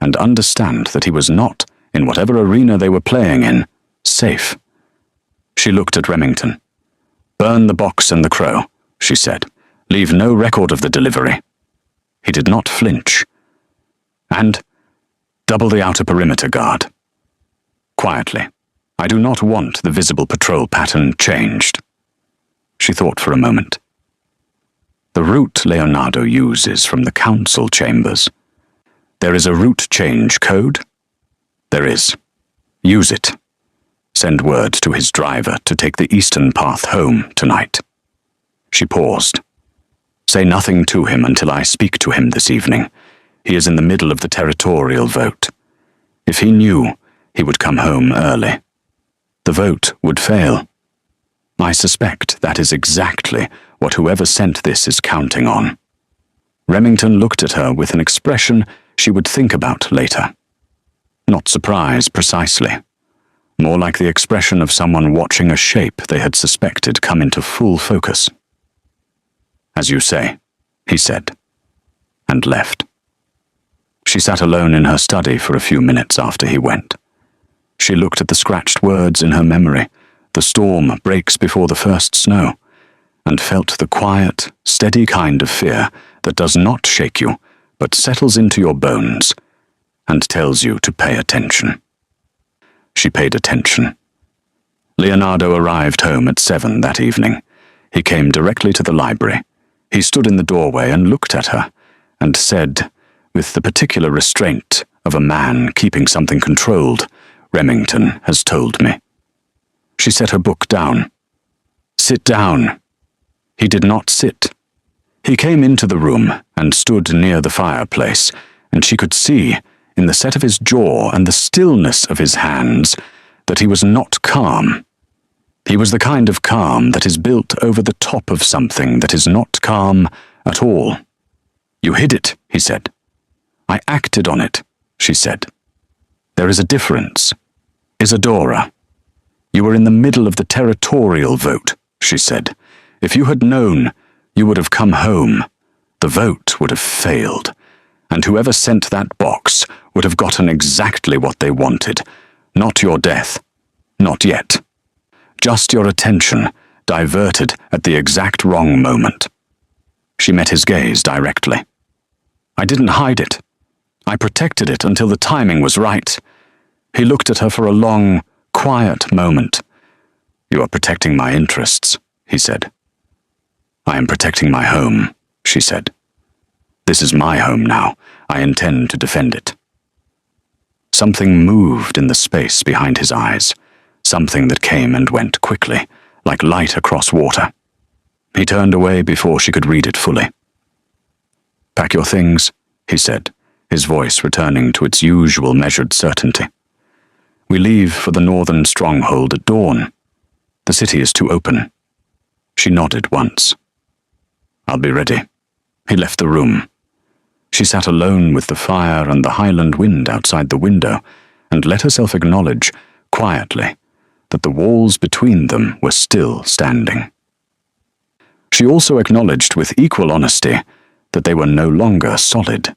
and understand that he was not, in whatever arena they were playing in, safe. She looked at Remington. "Burn the box and the crow," she said. "Leave no record of the delivery." He did not flinch. "And double the outer perimeter guard." Quietly. "I do not want the visible patrol pattern changed." She thought for a moment. "The route Leonardo uses from the council chambers. There is a route change code?" "There is. Use it. Send word to his driver to take the eastern path home tonight." She paused. "Say nothing to him until I speak to him this evening. He is in the middle of the territorial vote. If he knew, he would come home early. The vote would fail. I suspect that is exactly what whoever sent this is counting on." Remington looked at her with an expression she would think about later. Not surprise, precisely. More like the expression of someone watching a shape they had suspected come into full focus. "As you say," he said, and left. She sat alone in her study for a few minutes after he went. She looked at the scratched words in her memory, "The storm breaks before the first snow," and felt the quiet, steady kind of fear that does not shake you, but settles into your bones and tells you to pay attention. She paid attention. Leonardo arrived home at 7 that evening. He came directly to the library. He stood in the doorway and looked at her, and said, with the particular restraint of a man keeping something controlled, "Remington has told me." She set her book down. "Sit down." He did not sit. He came into the room and stood near the fireplace, and she could see, in the set of his jaw and the stillness of his hands, that he was not calm. He was the kind of calm that is built over the top of something that is not calm at all. "You hid it," he said. "I acted on it," she said. "There is a difference. Isadora, you were in the middle of the territorial vote," she said. "If you had known, you would have come home. The vote would have failed, and whoever sent that box would have gotten exactly what they wanted. Not your death. Not yet. Just your attention, diverted at the exact wrong moment." She met his gaze directly. "I didn't hide it. I protected it until the timing was right." He looked at her for a long, quiet moment. "You are protecting my interests," he said. "I am protecting my home," she said. "This is my home now. I intend to defend it." Something moved in the space behind his eyes, something that came and went quickly, like light across water. He turned away before she could read it fully. "Pack your things," he said, his voice returning to its usual measured certainty. "We leave for the northern stronghold at dawn. The city is too open. She nodded once. "I'll be ready." He left the room. She sat alone with the fire and the highland wind outside the window, and let herself acknowledge, quietly, that the walls between them were still standing. She also acknowledged with equal honesty that they were no longer solid.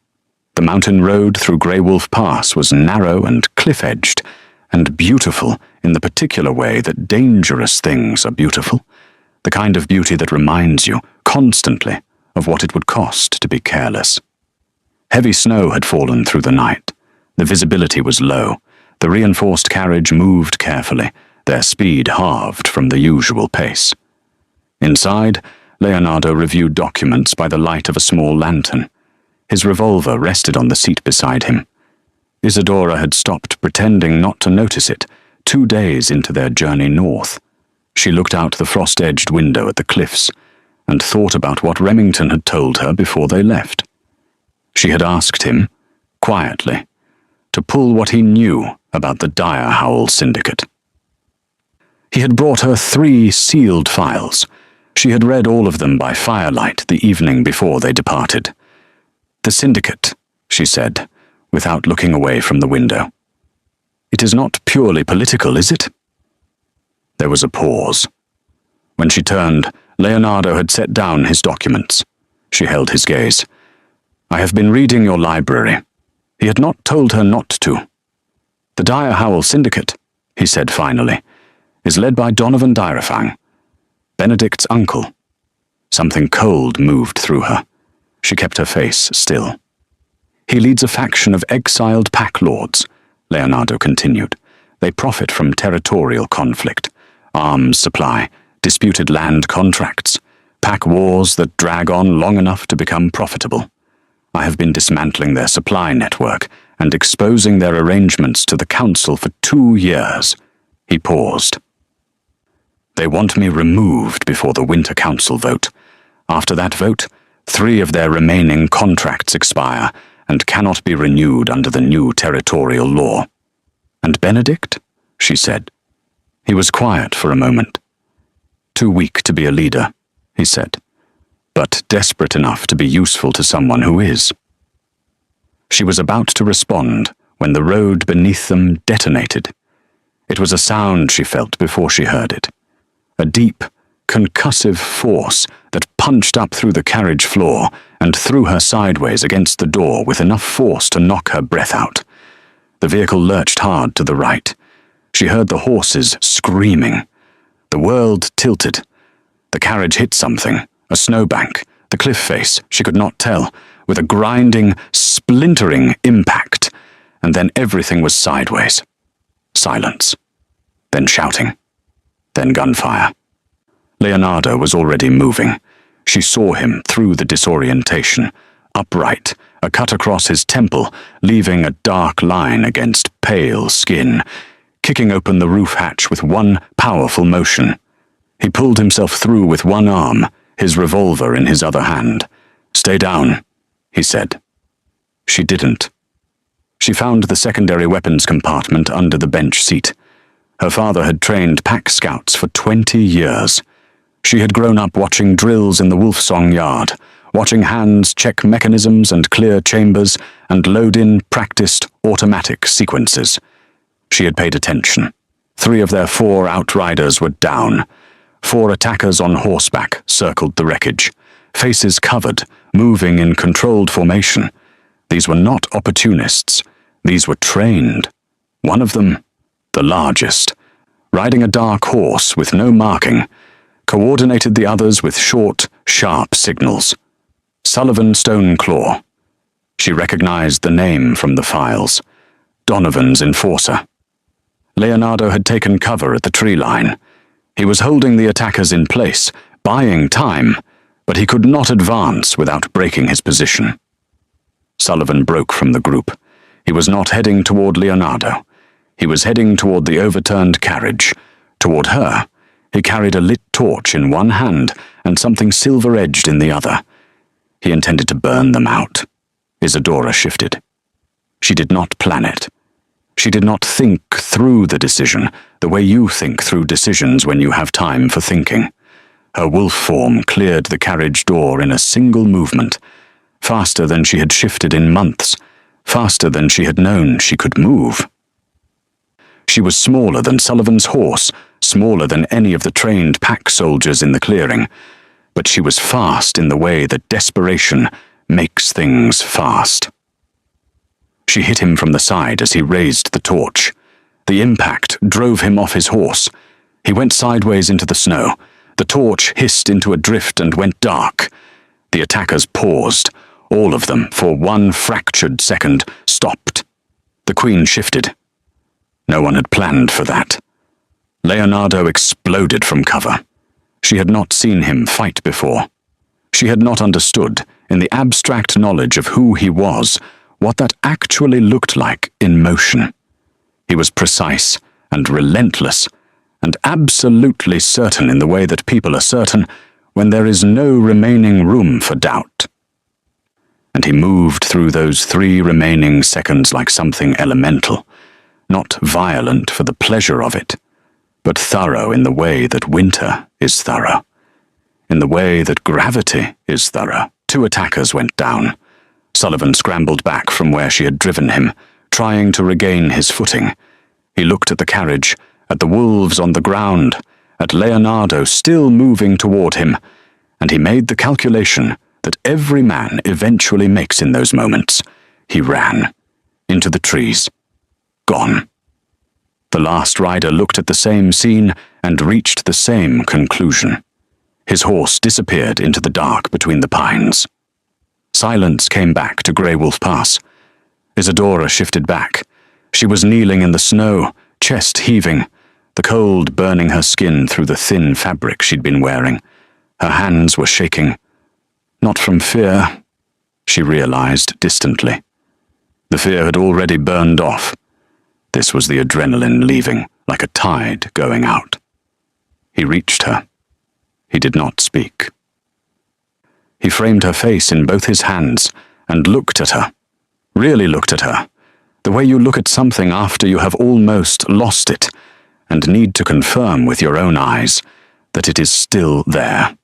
The mountain road through Grey Wolf Pass was narrow and cliff-edged, and beautiful in the particular way that dangerous things are beautiful, the kind of beauty that reminds you, constantly, of what it would cost to be careless. Heavy snow had fallen through the night. The visibility was low. The reinforced carriage moved carefully, their speed halved from the usual pace. Inside, Leonardo reviewed documents by the light of a small lantern. His revolver rested on the seat beside him. Isadora had stopped pretending not to notice it 2 days into their journey north. She looked out the frost-edged window at the cliffs and thought about what Remington had told her before they left. She had asked him, quietly, to pull what he knew about the Dire Howl Syndicate. He had brought her 3 sealed files. She had read all of them by firelight the evening before they departed. "The Syndicate," she said, without looking away from the window. "It is not purely political, is it?" There was a pause. When she turned, Leonardo had set down his documents. She held his gaze. "I have been reading your library." He had not told her not to. "The Dire Howl Syndicate," he said finally, "is led by Donovan Direfang, Benedict's uncle." Something cold moved through her. She kept her face still. "He leads a faction of exiled pack lords," Leonardo continued. "They profit from territorial conflict, arms supply, disputed land contracts, pack wars that drag on long enough to become profitable. I have been dismantling their supply network and exposing their arrangements to the Council for 2 years." He paused. "They want me removed before the Winter Council vote. After that vote, 3 of their remaining contracts expire and cannot be renewed under the new territorial law." "And Benedict?" she said. He was quiet for a moment. "Too weak to be a leader," he said, "but desperate enough to be useful to someone who is." She was about to respond when the road beneath them detonated. It was a sound she felt before she heard it. A deep, concussive force that punched up through the carriage floor and threw her sideways against the door with enough force to knock her breath out. The vehicle lurched hard to the right. She heard the horses screaming. The world tilted. The carriage hit something, a snowbank, the cliff face, she could not tell, with a grinding, splintering impact, and then everything was sideways. Silence. Then shouting. Then gunfire. Leonardo was already moving. She saw him through the disorientation, upright, a cut across his temple, leaving a dark line against pale skin, kicking open the roof hatch with one powerful motion. He pulled himself through with one arm, his revolver in his other hand. "Stay down," he said. She didn't. She found the secondary weapons compartment under the bench seat. Her father had trained pack scouts for 20 years. She had grown up watching drills in the Wolfsong yard, watching hands check mechanisms and clear chambers and load in practiced automatic sequences. She had paid attention. 3 of their 4 outriders were down. 4 attackers on horseback circled the wreckage, faces covered, moving in controlled formation. These were not opportunists. These were trained. One of them, the largest, riding a dark horse with no marking, coordinated the others with short, sharp signals. Sullivan Stoneclaw. She recognized the name from the files. Donovan's enforcer. Leonardo had taken cover at the tree line. He was holding the attackers in place, buying time, but he could not advance without breaking his position. Sullivan broke from the group. He was not heading toward Leonardo. He was heading toward the overturned carriage. Toward her, he carried a lit torch in one hand and something silver-edged in the other. He intended to burn them out. Isadora shifted. She did not plan it. She did not think through the decision the way you think through decisions when you have time for thinking. Her wolf form cleared the carriage door in a single movement, faster than she had shifted in months, faster than she had known she could move. She was smaller than Sullivan's horse, smaller than any of the trained pack soldiers in the clearing, but she was fast in the way that desperation makes things fast. She hit him from the side as he raised the torch. The impact drove him off his horse. He went sideways into the snow. The torch hissed into a drift and went dark. The attackers paused. All of them, for one fractured second, stopped. The Queen shifted. No one had planned for that. Leonardo exploded from cover. She had not seen him fight before. She had not understood, in the abstract knowledge of who he was, what that actually looked like in motion. He was precise and relentless, and absolutely certain in the way that people are certain when there is no remaining room for doubt. And he moved through those 3 remaining seconds like something elemental, not violent for the pleasure of it, but thorough in the way that winter is thorough, in the way that gravity is thorough. 2 attackers went down. Sullivan scrambled back from where she had driven him, trying to regain his footing. He looked at the carriage, at the wolves on the ground, at Leonardo still moving toward him, and he made the calculation that every man eventually makes in those moments. He ran into the trees. Gone. The last rider looked at the same scene and reached the same conclusion. His horse disappeared into the dark between the pines. Silence came back to Grey Wolf Pass. Isadora shifted back. She was kneeling in the snow, chest heaving, the cold burning her skin through the thin fabric she'd been wearing. Her hands were shaking. Not from fear, she realized distantly. The fear had already burned off. This was the adrenaline leaving, like a tide going out. He reached her. He did not speak. He framed her face in both his hands and looked at her. Really looked at her. The way you look at something after you have almost lost it, and need to confirm with your own eyes that it is still there.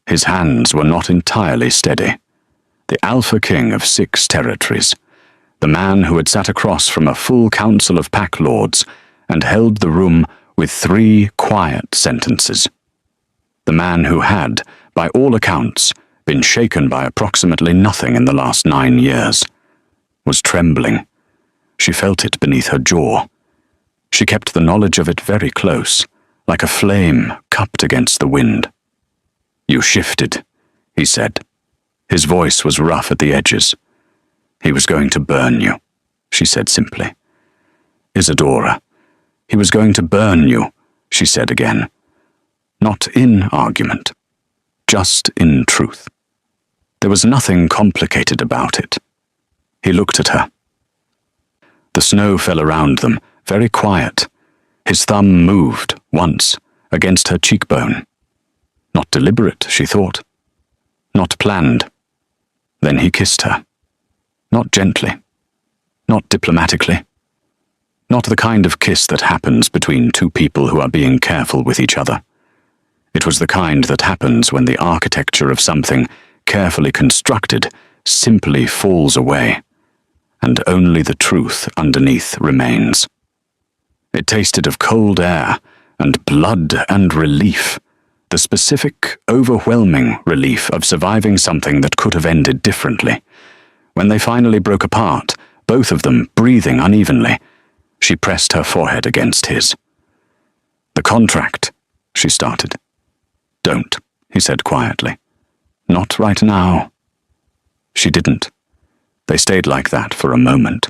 His hands were not entirely steady. The Alpha King of 6 territories, the man who had sat across from a full council of pack lords and held the room with 3 quiet sentences. The man who had, by all accounts, been shaken by approximately nothing in the last 9 years, was trembling. She felt it beneath her jaw. She kept the knowledge of it very close, like a flame cupped against the wind. "You shifted," he said. His voice was rough at the edges. "He was going to burn you," she said simply. "Isadora, he was going to burn you," she said again. Not in argument, just in truth. There was nothing complicated about it. He looked at her. The snow fell around them, very quiet. His thumb moved, once, against her cheekbone. Not deliberate, she thought. Not planned. Then he kissed her. Not gently. Not diplomatically. Not the kind of kiss that happens between 2 people who are being careful with each other. It was the kind that happens when the architecture of something, carefully constructed, simply falls away, and only the truth underneath remains. It tasted of cold air, and blood and relief, the specific, overwhelming relief of surviving something that could have ended differently. When they finally broke apart, both of them breathing unevenly, she pressed her forehead against his. "The contract," she started. "Don't," he said quietly. "Not right now." She didn't. They stayed like that for a moment,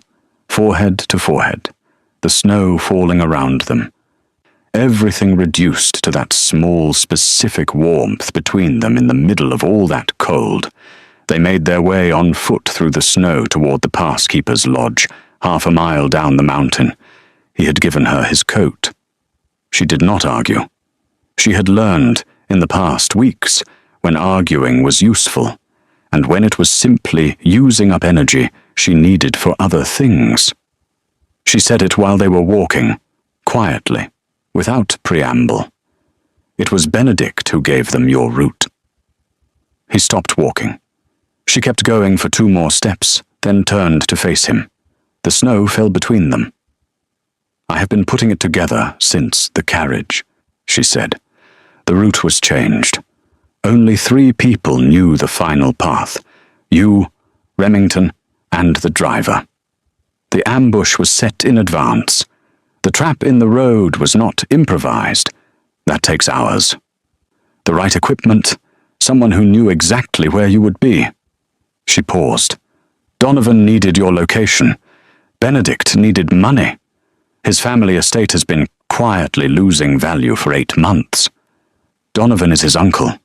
forehead to forehead, the snow falling around them. Everything reduced to that small, specific warmth between them in the middle of all that cold. They made their way on foot through the snow toward the passkeeper's lodge, 1/2 mile down the mountain. He had given her his coat. She did not argue. She had learned, in the past weeks, when arguing was useful, and when it was simply using up energy she needed for other things. She said it while they were walking, quietly, without preamble. It was Benedict who gave them your route. He stopped walking. She kept going for 2 more steps, then turned to face him. The snow fell between them. I have been putting it together since the carriage, she said. The route was changed. Only 3 people knew the final path. You, Remington, and the driver. The ambush was set in advance. The trap in the road was not improvised. That takes hours. The right equipment, someone who knew exactly where you would be. She paused. Donovan needed your location. Benedict needed money. His family estate has been quietly losing value for 8 months. Donovan is his uncle.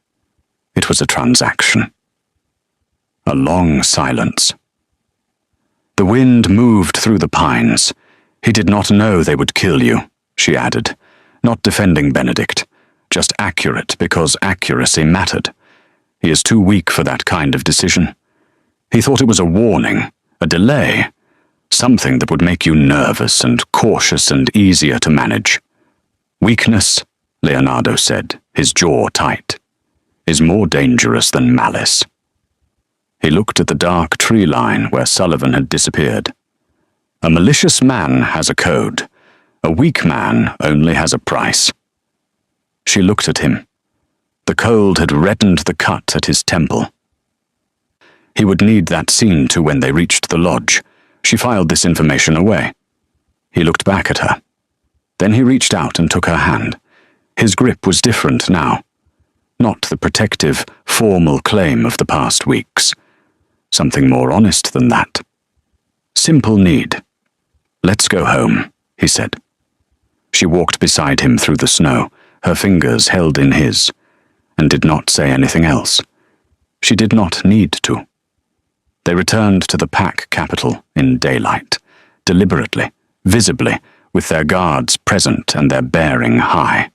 It was a transaction. A long silence. The wind moved through the pines. He did not know they would kill you, she added, not defending Benedict, just accurate because accuracy mattered. He is too weak for that kind of decision. He thought it was a warning, a delay, something that would make you nervous and cautious and easier to manage. Weakness, Leonardo said, his jaw tight, is more dangerous than malice. He looked at the dark tree line where Sullivan had disappeared. A malicious man has a code. A weak man only has a price. She looked at him. The cold had reddened the cut at his temple. He would need that seen to when they reached the lodge. She filed this information away. He looked back at her. Then he reached out and took her hand. His grip was different now. Not the protective, formal claim of the past weeks. Something more honest than that. Simple need. Let's go home, he said. She walked beside him through the snow, her fingers held in his, and did not say anything else. She did not need to. They returned to the pack capital in daylight, deliberately, visibly, with their guards present and their bearing high.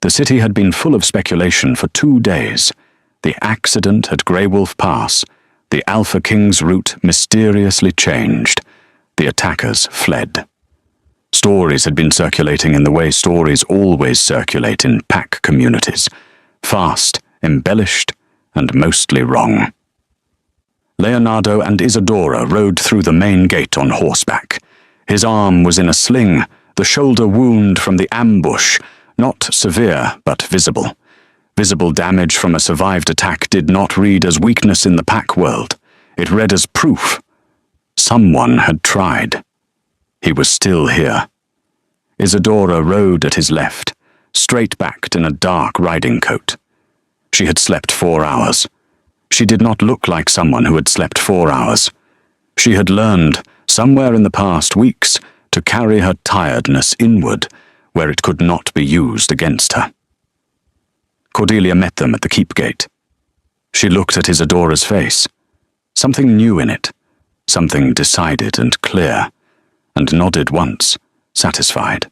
The city had been full of speculation for 2 days. The accident at Grey Wolf Pass, the Alpha King's route mysteriously changed. The attackers fled. Stories had been circulating in the way stories always circulate in pack communities. Fast, embellished, and mostly wrong. Leonardo and Isadora rode through the main gate on horseback. His arm was in a sling, the shoulder wound from the ambush, not severe but visible. Visible damage from a survived attack did not read as weakness in the pack world. It read as proof. Someone had tried. He was still here. Isadora rode at his left, straight-backed in a dark riding coat. She had slept 4 hours. She did not look like someone who had slept 4 hours. She had learned, somewhere in the past weeks, to carry her tiredness inward, where it could not be used against her. Cordelia met them at the keep gate. She looked at Isadora's face. Something new in it, something decided and clear, and nodded once, satisfied.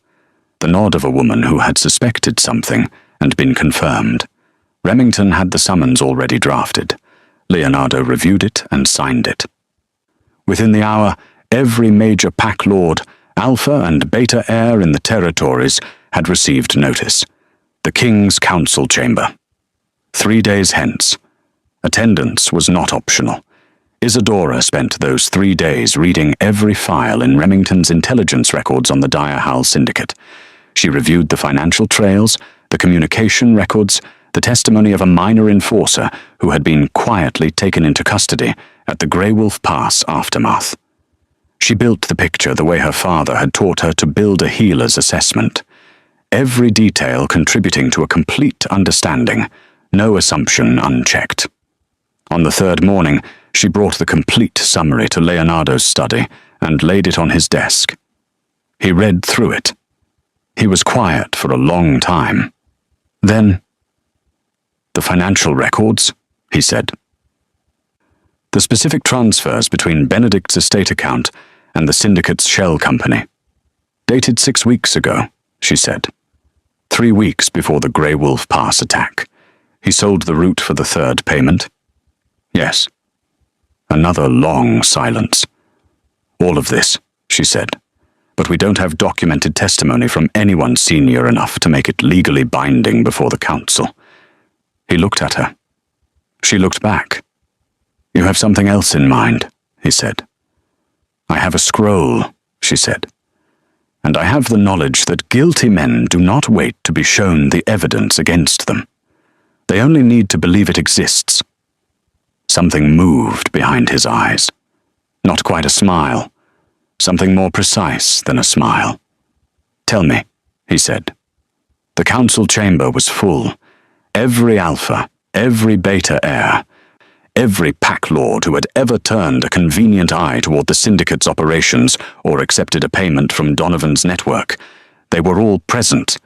The nod of a woman who had suspected something and been confirmed. Remington had the summons already drafted. Leonardo reviewed it and signed it. Within the hour, every major pack lord, Alpha and Beta heir in the territories, had received notice. The King's Council Chamber. 3 days hence. Attendance was not optional. Isadora spent those 3 days reading every file in Remington's intelligence records on the Dire Hal Syndicate. She reviewed the financial trails, the communication records, the testimony of a minor enforcer who had been quietly taken into custody at the Grey Wolf Pass aftermath. She built the picture the way her father had taught her to build a healer's assessment. Every detail contributing to a complete understanding, no assumption unchecked. On the 3rd morning, she brought the complete summary to Leonardo's study and laid it on his desk. He read through it. He was quiet for a long time. Then, "The financial records," he said. The specific transfers between Benedict's estate account and the syndicate's shell company. Dated 6 weeks ago, she said. 3 weeks before the Grey Wolf Pass attack. He sold the route for the 3rd payment. Yes. Another long silence. All of this, she said. but we don't have documented testimony from anyone senior enough to make it legally binding before the council." He looked at her. She looked back. "You have something else in mind," he said. "I have a scroll," she said. "And I have the knowledge that guilty men do not wait to be shown the evidence against them. They only need to believe it exists." Something moved behind his eyes. Not quite a smile. Something more precise than a smile. "Tell me," he said. The council chamber was full. Every alpha, every beta heir, every pack lord who had ever turned a convenient eye toward the syndicate's operations or accepted a payment from Donovan's network. They were all present.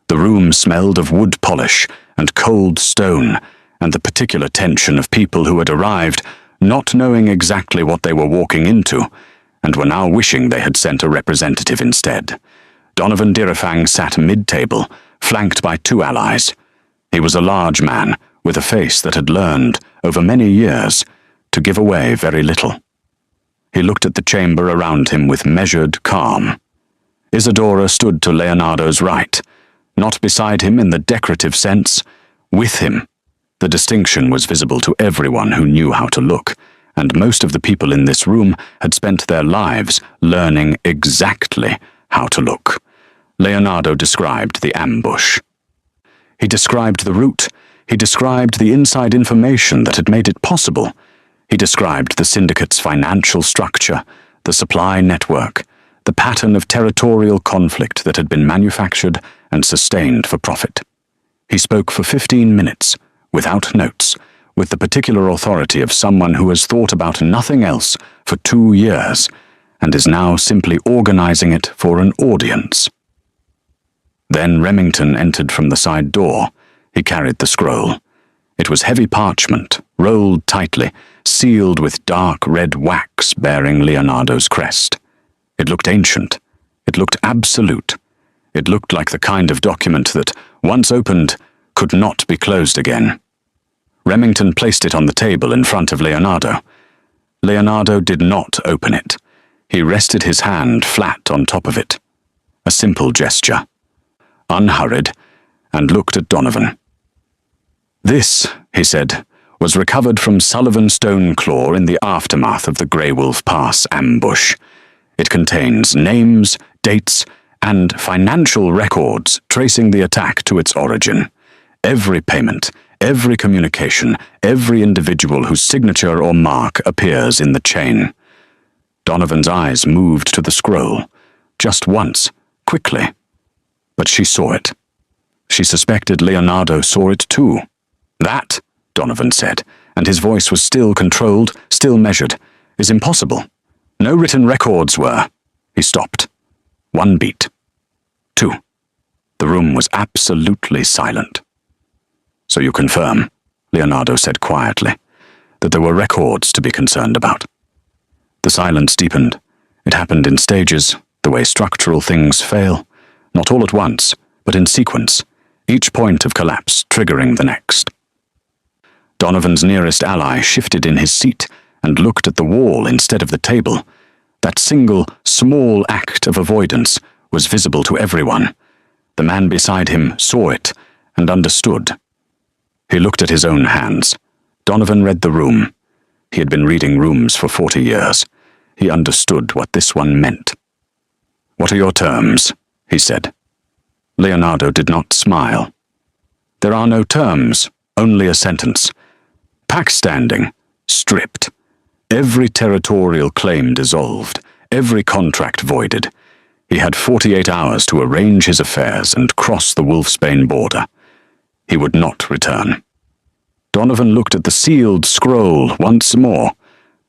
The room smelled of wood polish and cold stone, and the particular tension of people who had arrived, not knowing exactly what they were walking into, and were now wishing they had sent a representative instead. Donovan Direfang sat mid-table, flanked by two allies. He was a large man, with a face that had learned, over many years, to give away very little. He looked at the chamber around him with measured calm. Isadora stood to Leonardo's right, not beside him in the decorative sense, with him. The distinction was visible to everyone who knew how to look, and most of the people in this room had spent their lives learning exactly how to look. Leonardo described the ambush. He described the route. He described the inside information that had made it possible. He described the syndicate's financial structure, the supply network, the pattern of territorial conflict that had been manufactured and sustained for profit. He spoke for 15 minutes, without notes, with the particular authority of someone who has thought about nothing else for 2 years and is now simply organizing it for an audience. Then Remington entered from the side door. He carried the scroll. It was heavy parchment, rolled tightly, sealed with dark red wax bearing Leonardo's crest. It looked ancient. It looked absolute. It looked like the kind of document that, once opened, could not be closed again. Remington placed it on the table in front of Leonardo. Leonardo did not open it. He rested his hand flat on top of it. A simple gesture. Unhurried, and looked at Donovan. "This," he said, "was recovered from Sullivan Stoneclaw in the aftermath of the Grey Wolf Pass ambush. It contains names, dates, and financial records tracing the attack to its origin. Every payment, every communication, every individual whose signature or mark appears in the chain." Donovan's eyes moved to the scroll, just once, quickly. But she saw it. She suspected Leonardo saw it too. "That," Donovan said, and his voice was still controlled, still measured, "is impossible. No written records were." He stopped. 1 beat. 2. The room was absolutely silent. "So you confirm," Leonardo said quietly, "that there were records to be concerned about?" The silence deepened. It happened in stages, the way structural things fail. Not all at once, but in sequence, each point of collapse triggering the next. Donovan's nearest ally shifted in his seat and looked at the wall instead of the table. That single, small act of avoidance was visible to everyone. The man beside him saw it and understood. He looked at his own hands. Donovan read the room. He had been reading rooms for 40 years. He understood what this one meant. "What are your terms?" he said. Leonardo did not smile. "There are no terms, only a sentence. Pack standing, stripped. Every territorial claim dissolved, every contract voided. He had 48 hours to arrange his affairs and cross the Wolfsbane border. He would not return." Donovan looked at the sealed scroll once more.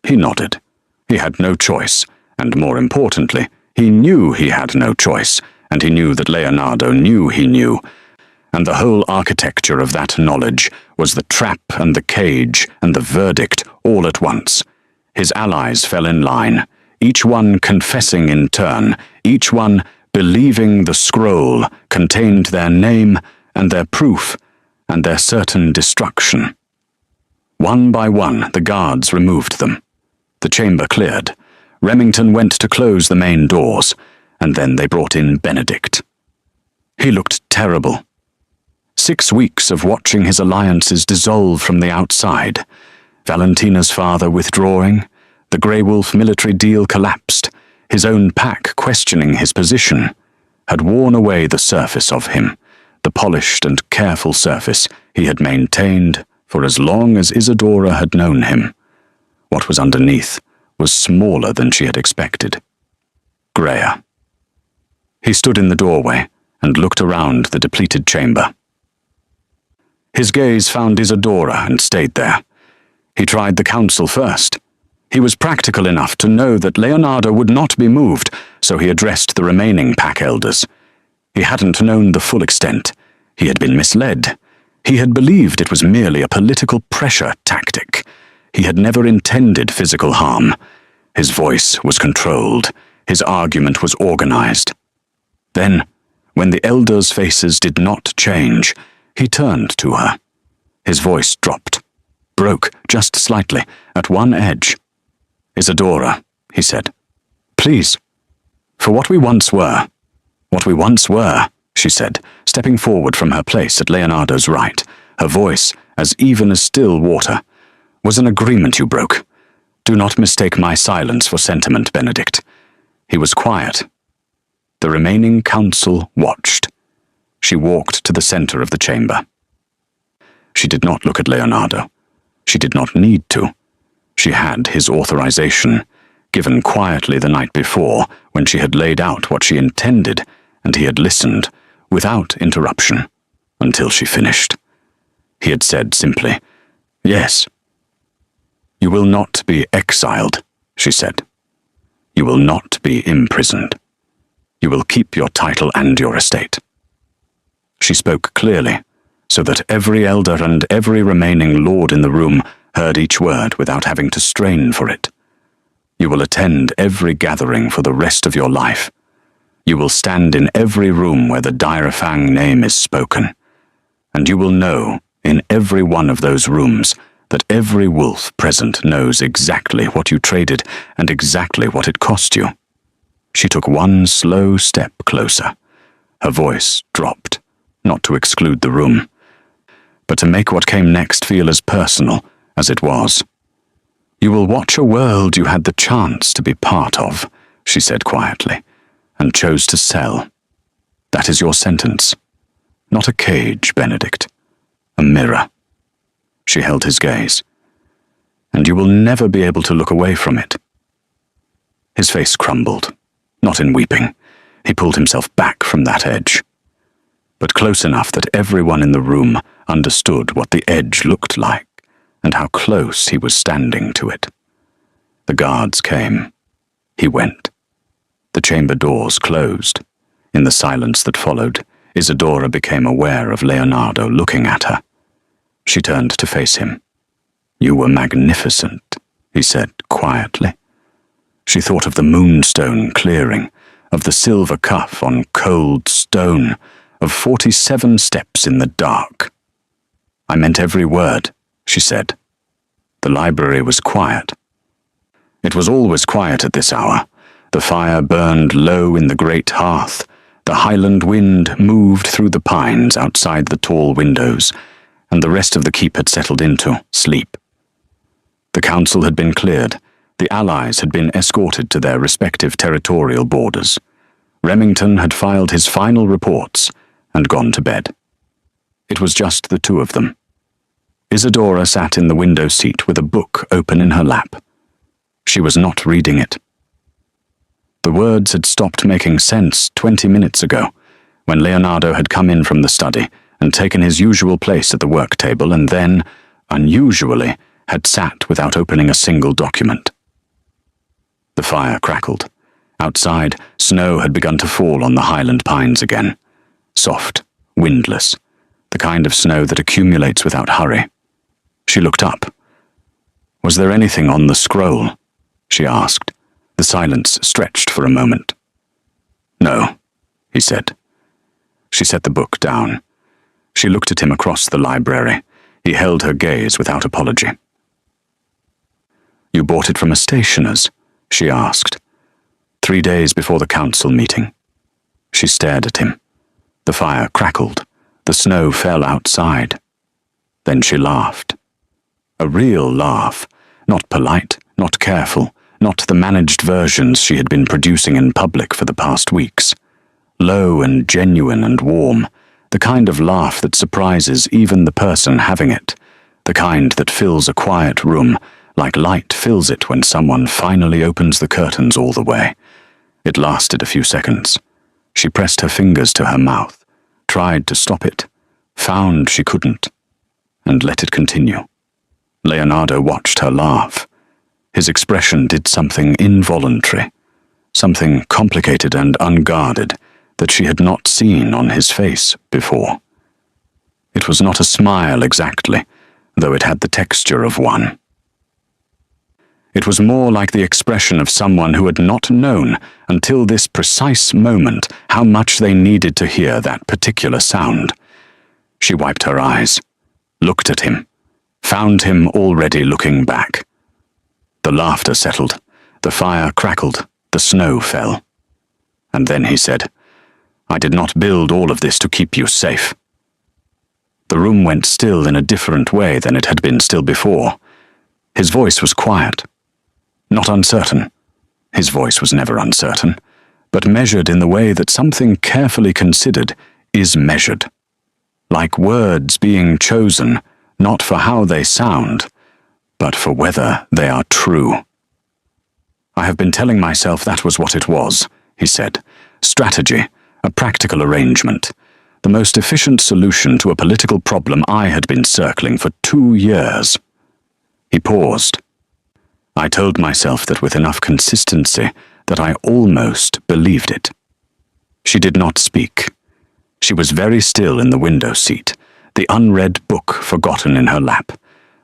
He nodded. He had no choice, and more importantly, he knew he had no choice, and he knew that Leonardo knew he knew, and the whole architecture of that knowledge was the trap and the cage and the verdict all at once. His allies fell in line, each one confessing in turn, each one believing the scroll contained their name and their proof and their certain destruction. One by one, the guards removed them. The chamber cleared. Remington went to close the main doors. and then they brought in Benedict. He looked terrible. 6 weeks of watching his alliances dissolve from the outside, Valentina's father withdrawing, the Grey Wolf military deal collapsed, his own pack questioning his position, had worn away the surface of him, the polished and careful surface he had maintained for as long as Isadora had known him. What was underneath was smaller than she had expected. Greyer. He stood in the doorway and looked around the depleted chamber. His gaze found Isadora and stayed there. He tried the council first. He was practical enough to know that Leonardo would not be moved, so he addressed the remaining pack elders. He hadn't known the full extent. He had been misled. He had believed it was merely a political pressure tactic. He had never intended physical harm. His voice was controlled. His argument was organized. Then, when the elders' faces did not change, he turned to her. His voice dropped, broke just slightly, at one edge. "Isadora," he said, "please, for what we once were." "What we once were," she said, stepping forward from her place at Leonardo's right, her voice as even as still water, "was an agreement you broke. Do not mistake my silence for sentiment, Benedict." He was quiet. The remaining council watched. She walked to the center of the chamber. She did not look at Leonardo. She did not need to. She had his authorization, given quietly the night before when she had laid out what she intended, and he had listened, without interruption, until she finished. He had said simply, "Yes." "You will not be exiled," she said. "You will not be imprisoned. You will keep your title and your estate." She spoke clearly, so that every elder and every remaining lord in the room heard each word without having to strain for it. "You will attend every gathering for the rest of your life. You will stand in every room where the Direfang name is spoken, and you will know in every one of those rooms that every wolf present knows exactly what you traded and exactly what it cost you." She took one slow step closer. Her voice dropped, not to exclude the room, but to make what came next feel as personal as it was. "You will watch a world you had the chance to be part of," she said quietly, "and chose to sell. That is your sentence. Not a cage, Benedict. A mirror." She held his gaze. "And you will never be able to look away from it." His face crumbled, not in weeping. He pulled himself back from that edge, but close enough that everyone in the room understood what the edge looked like and how close he was standing to it. The guards came. He went. The chamber doors closed. In the silence that followed, Isadora became aware of Leonardo looking at her. She turned to face him. "You were magnificent," he said quietly. She thought of the moonstone clearing, of the silver cuff on cold stone, of 47 steps in the dark. "I meant every word," she said. The library was quiet. It was always quiet at this hour. The fire burned low in the great hearth. The highland wind moved through the pines outside the tall windows, and the rest of the keep had settled into sleep. The council had been cleared. The allies had been escorted to their respective territorial borders. Remington had filed his final reports and gone to bed. It was just the two of them. Isadora sat in the window seat with a book open in her lap. She was not reading it. The words had stopped making sense 20 minutes ago, when Leonardo had come in from the study and taken his usual place at the work table and then, unusually, had sat without opening a single document. The fire crackled. Outside, snow had begun to fall on the highland pines again. Soft, windless, the kind of snow that accumulates without hurry. She looked up. "Was there anything on the scroll?" she asked. The silence stretched for a moment. "No," he said. She set the book down. She looked at him across the library. He held her gaze without apology. "You bought it from a stationer's?" she asked. 3 days before the council meeting. She stared at him. The fire crackled. The snow fell outside. Then she laughed. A real laugh, not polite, not careful, not the managed versions she had been producing in public for the past weeks. Low and genuine and warm, the kind of laugh that surprises even the person having it, the kind that fills a quiet room like light fills it when someone finally opens the curtains all the way. It lasted a few seconds. She pressed her fingers to her mouth, tried to stop it, found she couldn't, and let it continue. Leonardo watched her laugh. His expression did something involuntary, something complicated and unguarded that she had not seen on his face before. It was not a smile exactly, though it had the texture of one. It was more like the expression of someone who had not known until this precise moment how much they needed to hear that particular sound. She wiped her eyes, looked at him, found him already looking back. The laughter settled, the fire crackled, the snow fell. And then he said, "I did not build all of this to keep you safe." The room went still in a different way than it had been still before. His voice was quiet, not uncertain. His voice was never uncertain, but measured in the way that something carefully considered is measured. Like words being chosen, not for how they sound, but for whether they are true. "I have been telling myself that was what it was," he said. "Strategy, a practical arrangement, the most efficient solution to a political problem I had been circling for 2 years. He paused. I told myself that with enough consistency that I almost believed it. She did not speak. She was very still in the window seat, the unread book forgotten in her lap,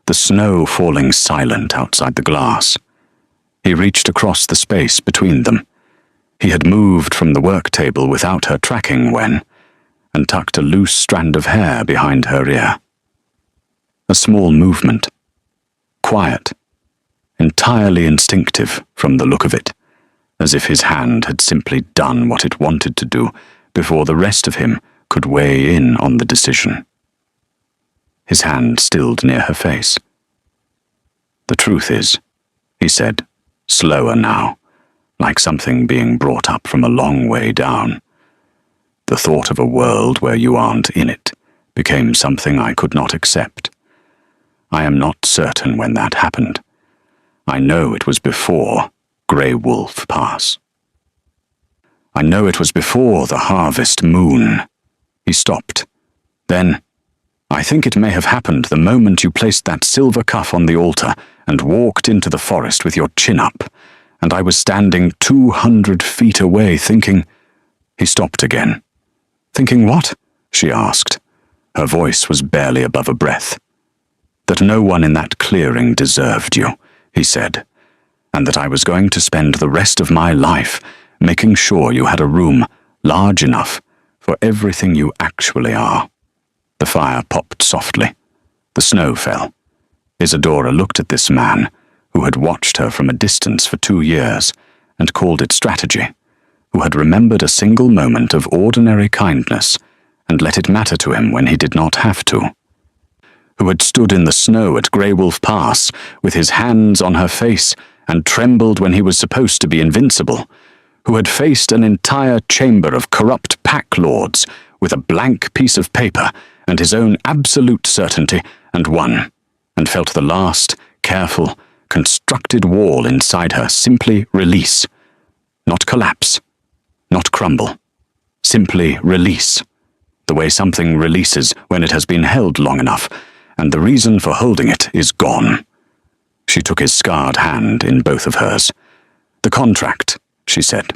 the snow falling silent outside the glass. He reached across the space between them. He had moved from the work table without her tracking when, and tucked a loose strand of hair behind her ear. A small movement. Quiet. Entirely instinctive from the look of it, as if his hand had simply done what it wanted to do before the rest of him could weigh in on the decision. His hand stilled near her face. "The truth is," he said, slower now, like something being brought up from a long way down. "The thought of a world where you aren't in it became something I could not accept. I am not certain when that happened. I know it was before Grey Wolf Pass. I know it was before the harvest moon." He stopped. Then, "I think it may have happened the moment you placed that silver cuff on the altar and walked into the forest with your chin up, and I was standing 200 feet away thinking—" He stopped again. "Thinking what?" she asked. Her voice was barely above a breath. "That no one in that clearing deserved you," he said, "and that I was going to spend the rest of my life making sure you had a room large enough for everything you actually are." The fire popped softly. The snow fell. Isadora looked at this man, who had watched her from a distance for 2 years, and called it strategy, who had remembered a single moment of ordinary kindness and let it matter to him when he did not have to, who had stood in the snow at Grey Wolf Pass with his hands on her face and trembled when he was supposed to be invincible, who had faced an entire chamber of corrupt pack lords with a blank piece of paper and his own absolute certainty and won, and felt the last, careful, constructed wall inside her simply release. Not collapse, not crumble, simply release, the way something releases when it has been held long enough, and the reason for holding it is gone. She took his scarred hand in both of hers. "The contract," she said.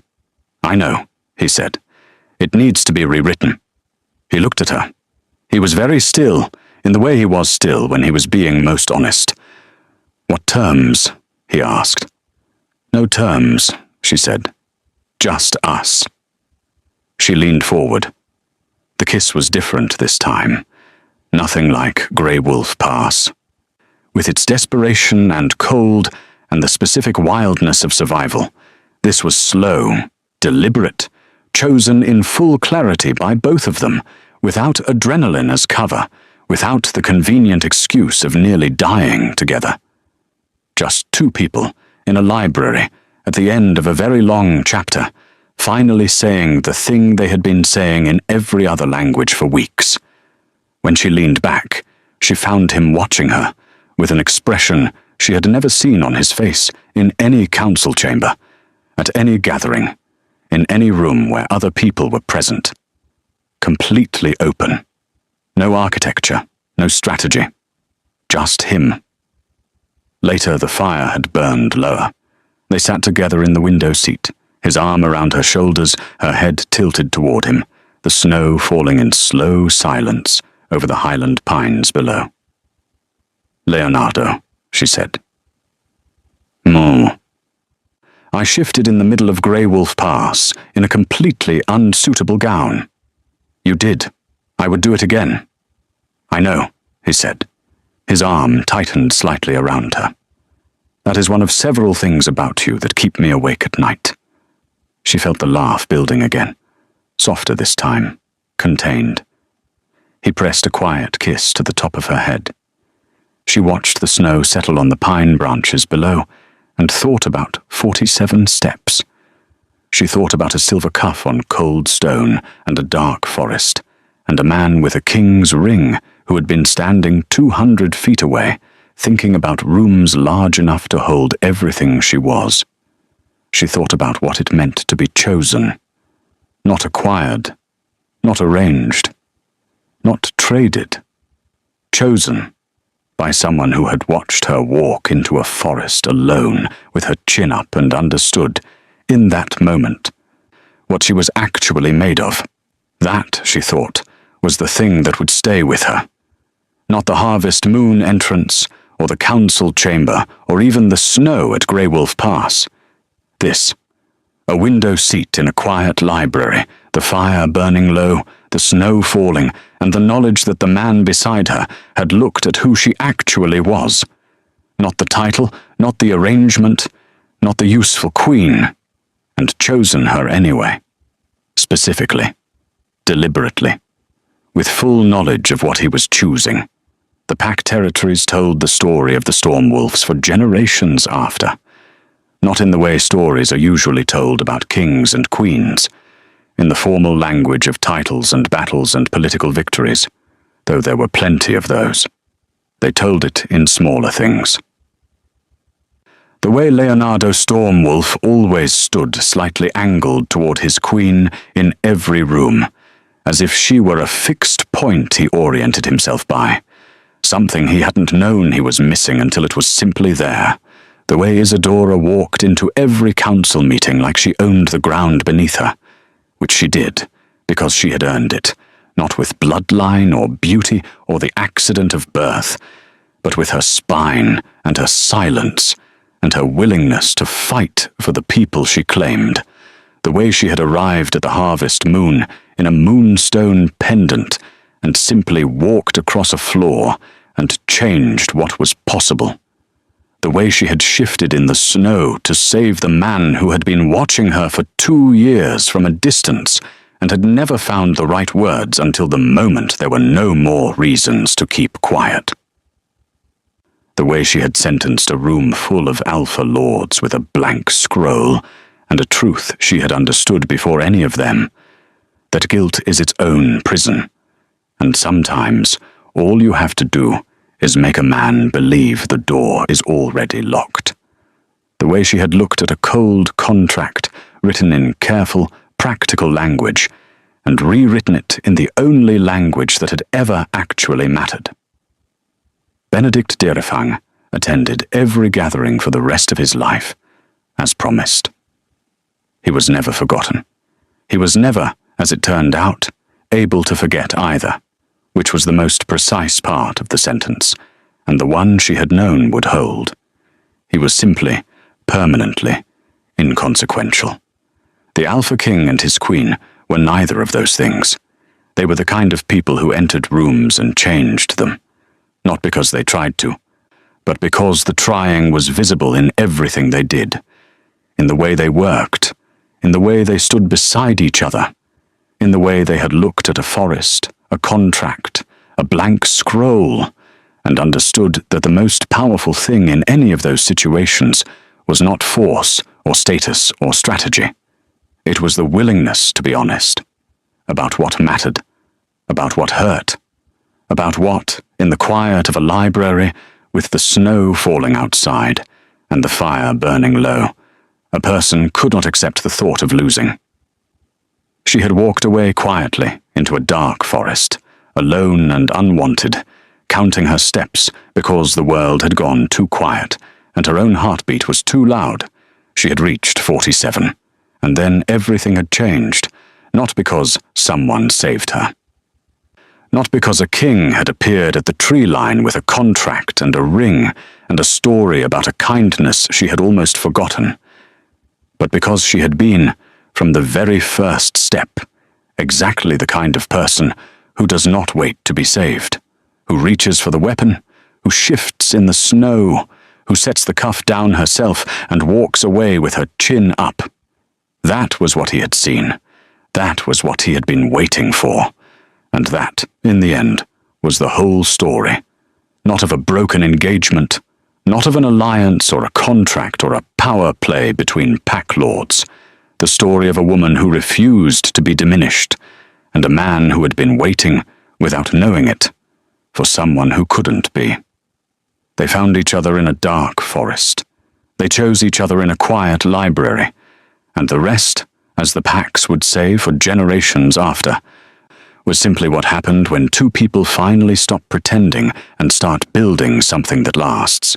"I know," he said. "It needs to be rewritten." He looked at her. He was very still, in the way he was still when he was being most honest. "What terms?" he asked. "No terms," she said. "Just us." She leaned forward. The kiss was different this time. Nothing like Grey Wolf Pass. With its desperation and cold and the specific wildness of survival, This was slow, deliberate, chosen in full clarity by both of them, without adrenaline as cover, without the convenient excuse of nearly dying together. Just two people, in a library, at the end of a very long chapter, finally saying the thing they had been saying in every other language for weeks. When she leaned back, she found him watching her, with an expression she had never seen on his face in any council chamber, at any gathering, in any room where other people were present. Completely open. No architecture, no strategy. Just him. Later the fire had burned lower. They sat together in the window seat, his arm around her shoulders, her head tilted toward him, the snow falling in slow silence over the highland pines below. "Leonardo," she said. "Moo." I shifted in the middle of Grey Wolf Pass in a completely unsuitable gown. "You did. I would do it again." "I know," he said. His arm tightened slightly around her. "That is one of several things about you that keep me awake at night." She felt the laugh building again, softer this time, contained. He pressed a quiet kiss to the top of her head. She watched the snow settle on the pine branches below and thought about 47 steps. She thought about a silver cuff on cold stone and a dark forest, and a man with a king's ring who had been standing 200 feet away, thinking about rooms large enough to hold everything she was. She thought about what it meant to be chosen, not acquired, not arranged, not traded, chosen by someone who had watched her walk into a forest alone with her chin up and understood, in that moment, what she was actually made of. That, she thought, was the thing that would stay with her. Not the harvest moon entrance, or the council chamber, or even the snow at Grey Wolf Pass. This, a window seat in a quiet library, the fire burning low, the snow falling, and the knowledge that the man beside her had looked at who she actually was. Not the title, not the arrangement, not the useful queen, and chosen her anyway. Specifically, deliberately, with full knowledge of what he was choosing. The Pack territories told the story of the Stormwolves for generations after. Not in the way stories are usually told about kings and queens, in the formal language of titles and battles and political victories, though there were plenty of those. They told it in smaller things. The way Leonardo Stormwolf always stood slightly angled toward his queen in every room, as if she were a fixed point he oriented himself by, something he hadn't known he was missing until it was simply there. The way Isadora walked into every council meeting like she owned the ground beneath her, which she did, because she had earned it, not with bloodline or beauty or the accident of birth, but with her spine and her silence and her willingness to fight for the people she claimed. The way she had arrived at the harvest moon in a moonstone pendant and simply walked across a floor and changed what was possible. The way she had shifted in the snow to save the man who had been watching her for 2 years from a distance and had never found the right words until the moment there were no more reasons to keep quiet. The way she had sentenced a room full of alpha lords with a blank scroll and a truth she had understood before any of them, that guilt is its own prison, and sometimes all you have to do is make a man believe the door is already locked. The way she had looked at a cold contract written in careful, practical language and rewritten it in the only language that had ever actually mattered. Benedict Derefang attended every gathering for the rest of his life, as promised. He was never forgotten. He was never, as it turned out, able to forget either, which was the most precise part of the sentence, and the one she had known would hold. He was simply, permanently, inconsequential. The Alpha King and his queen were neither of those things. They were the kind of people who entered rooms and changed them, not because they tried to, but because the trying was visible in everything they did, in the way they worked, in the way they stood beside each other, in the way they had looked at a forest, a contract, a blank scroll, and understood that the most powerful thing in any of those situations was not force or status or strategy. It was the willingness to be honest about what mattered, about what hurt, about what, in the quiet of a library, with the snow falling outside and the fire burning low, a person could not accept the thought of losing. She had walked away quietly into a dark forest, alone and unwanted, counting her steps because the world had gone too quiet and her own heartbeat was too loud. She had reached 47, and then everything had changed, not because someone saved her. Not because a king had appeared at the tree line with a contract and a ring and a story about a kindness she had almost forgotten, but because she had been, from the very first step, exactly the kind of person who does not wait to be saved, who reaches for the weapon, who shifts in the snow, who sets the cuff down herself and walks away with her chin up. That was what he had seen. That was what he had been waiting for. And that, in the end, was the whole story. Not of a broken engagement, not of an alliance or a contract or a power play between pack lords. The story of a woman who refused to be diminished, and a man who had been waiting, without knowing it, for someone who couldn't be. They found each other in a dark forest. They chose each other in a quiet library, and the rest, as the packs would say for generations after, was simply what happened when two people finally stop pretending and start building something that lasts.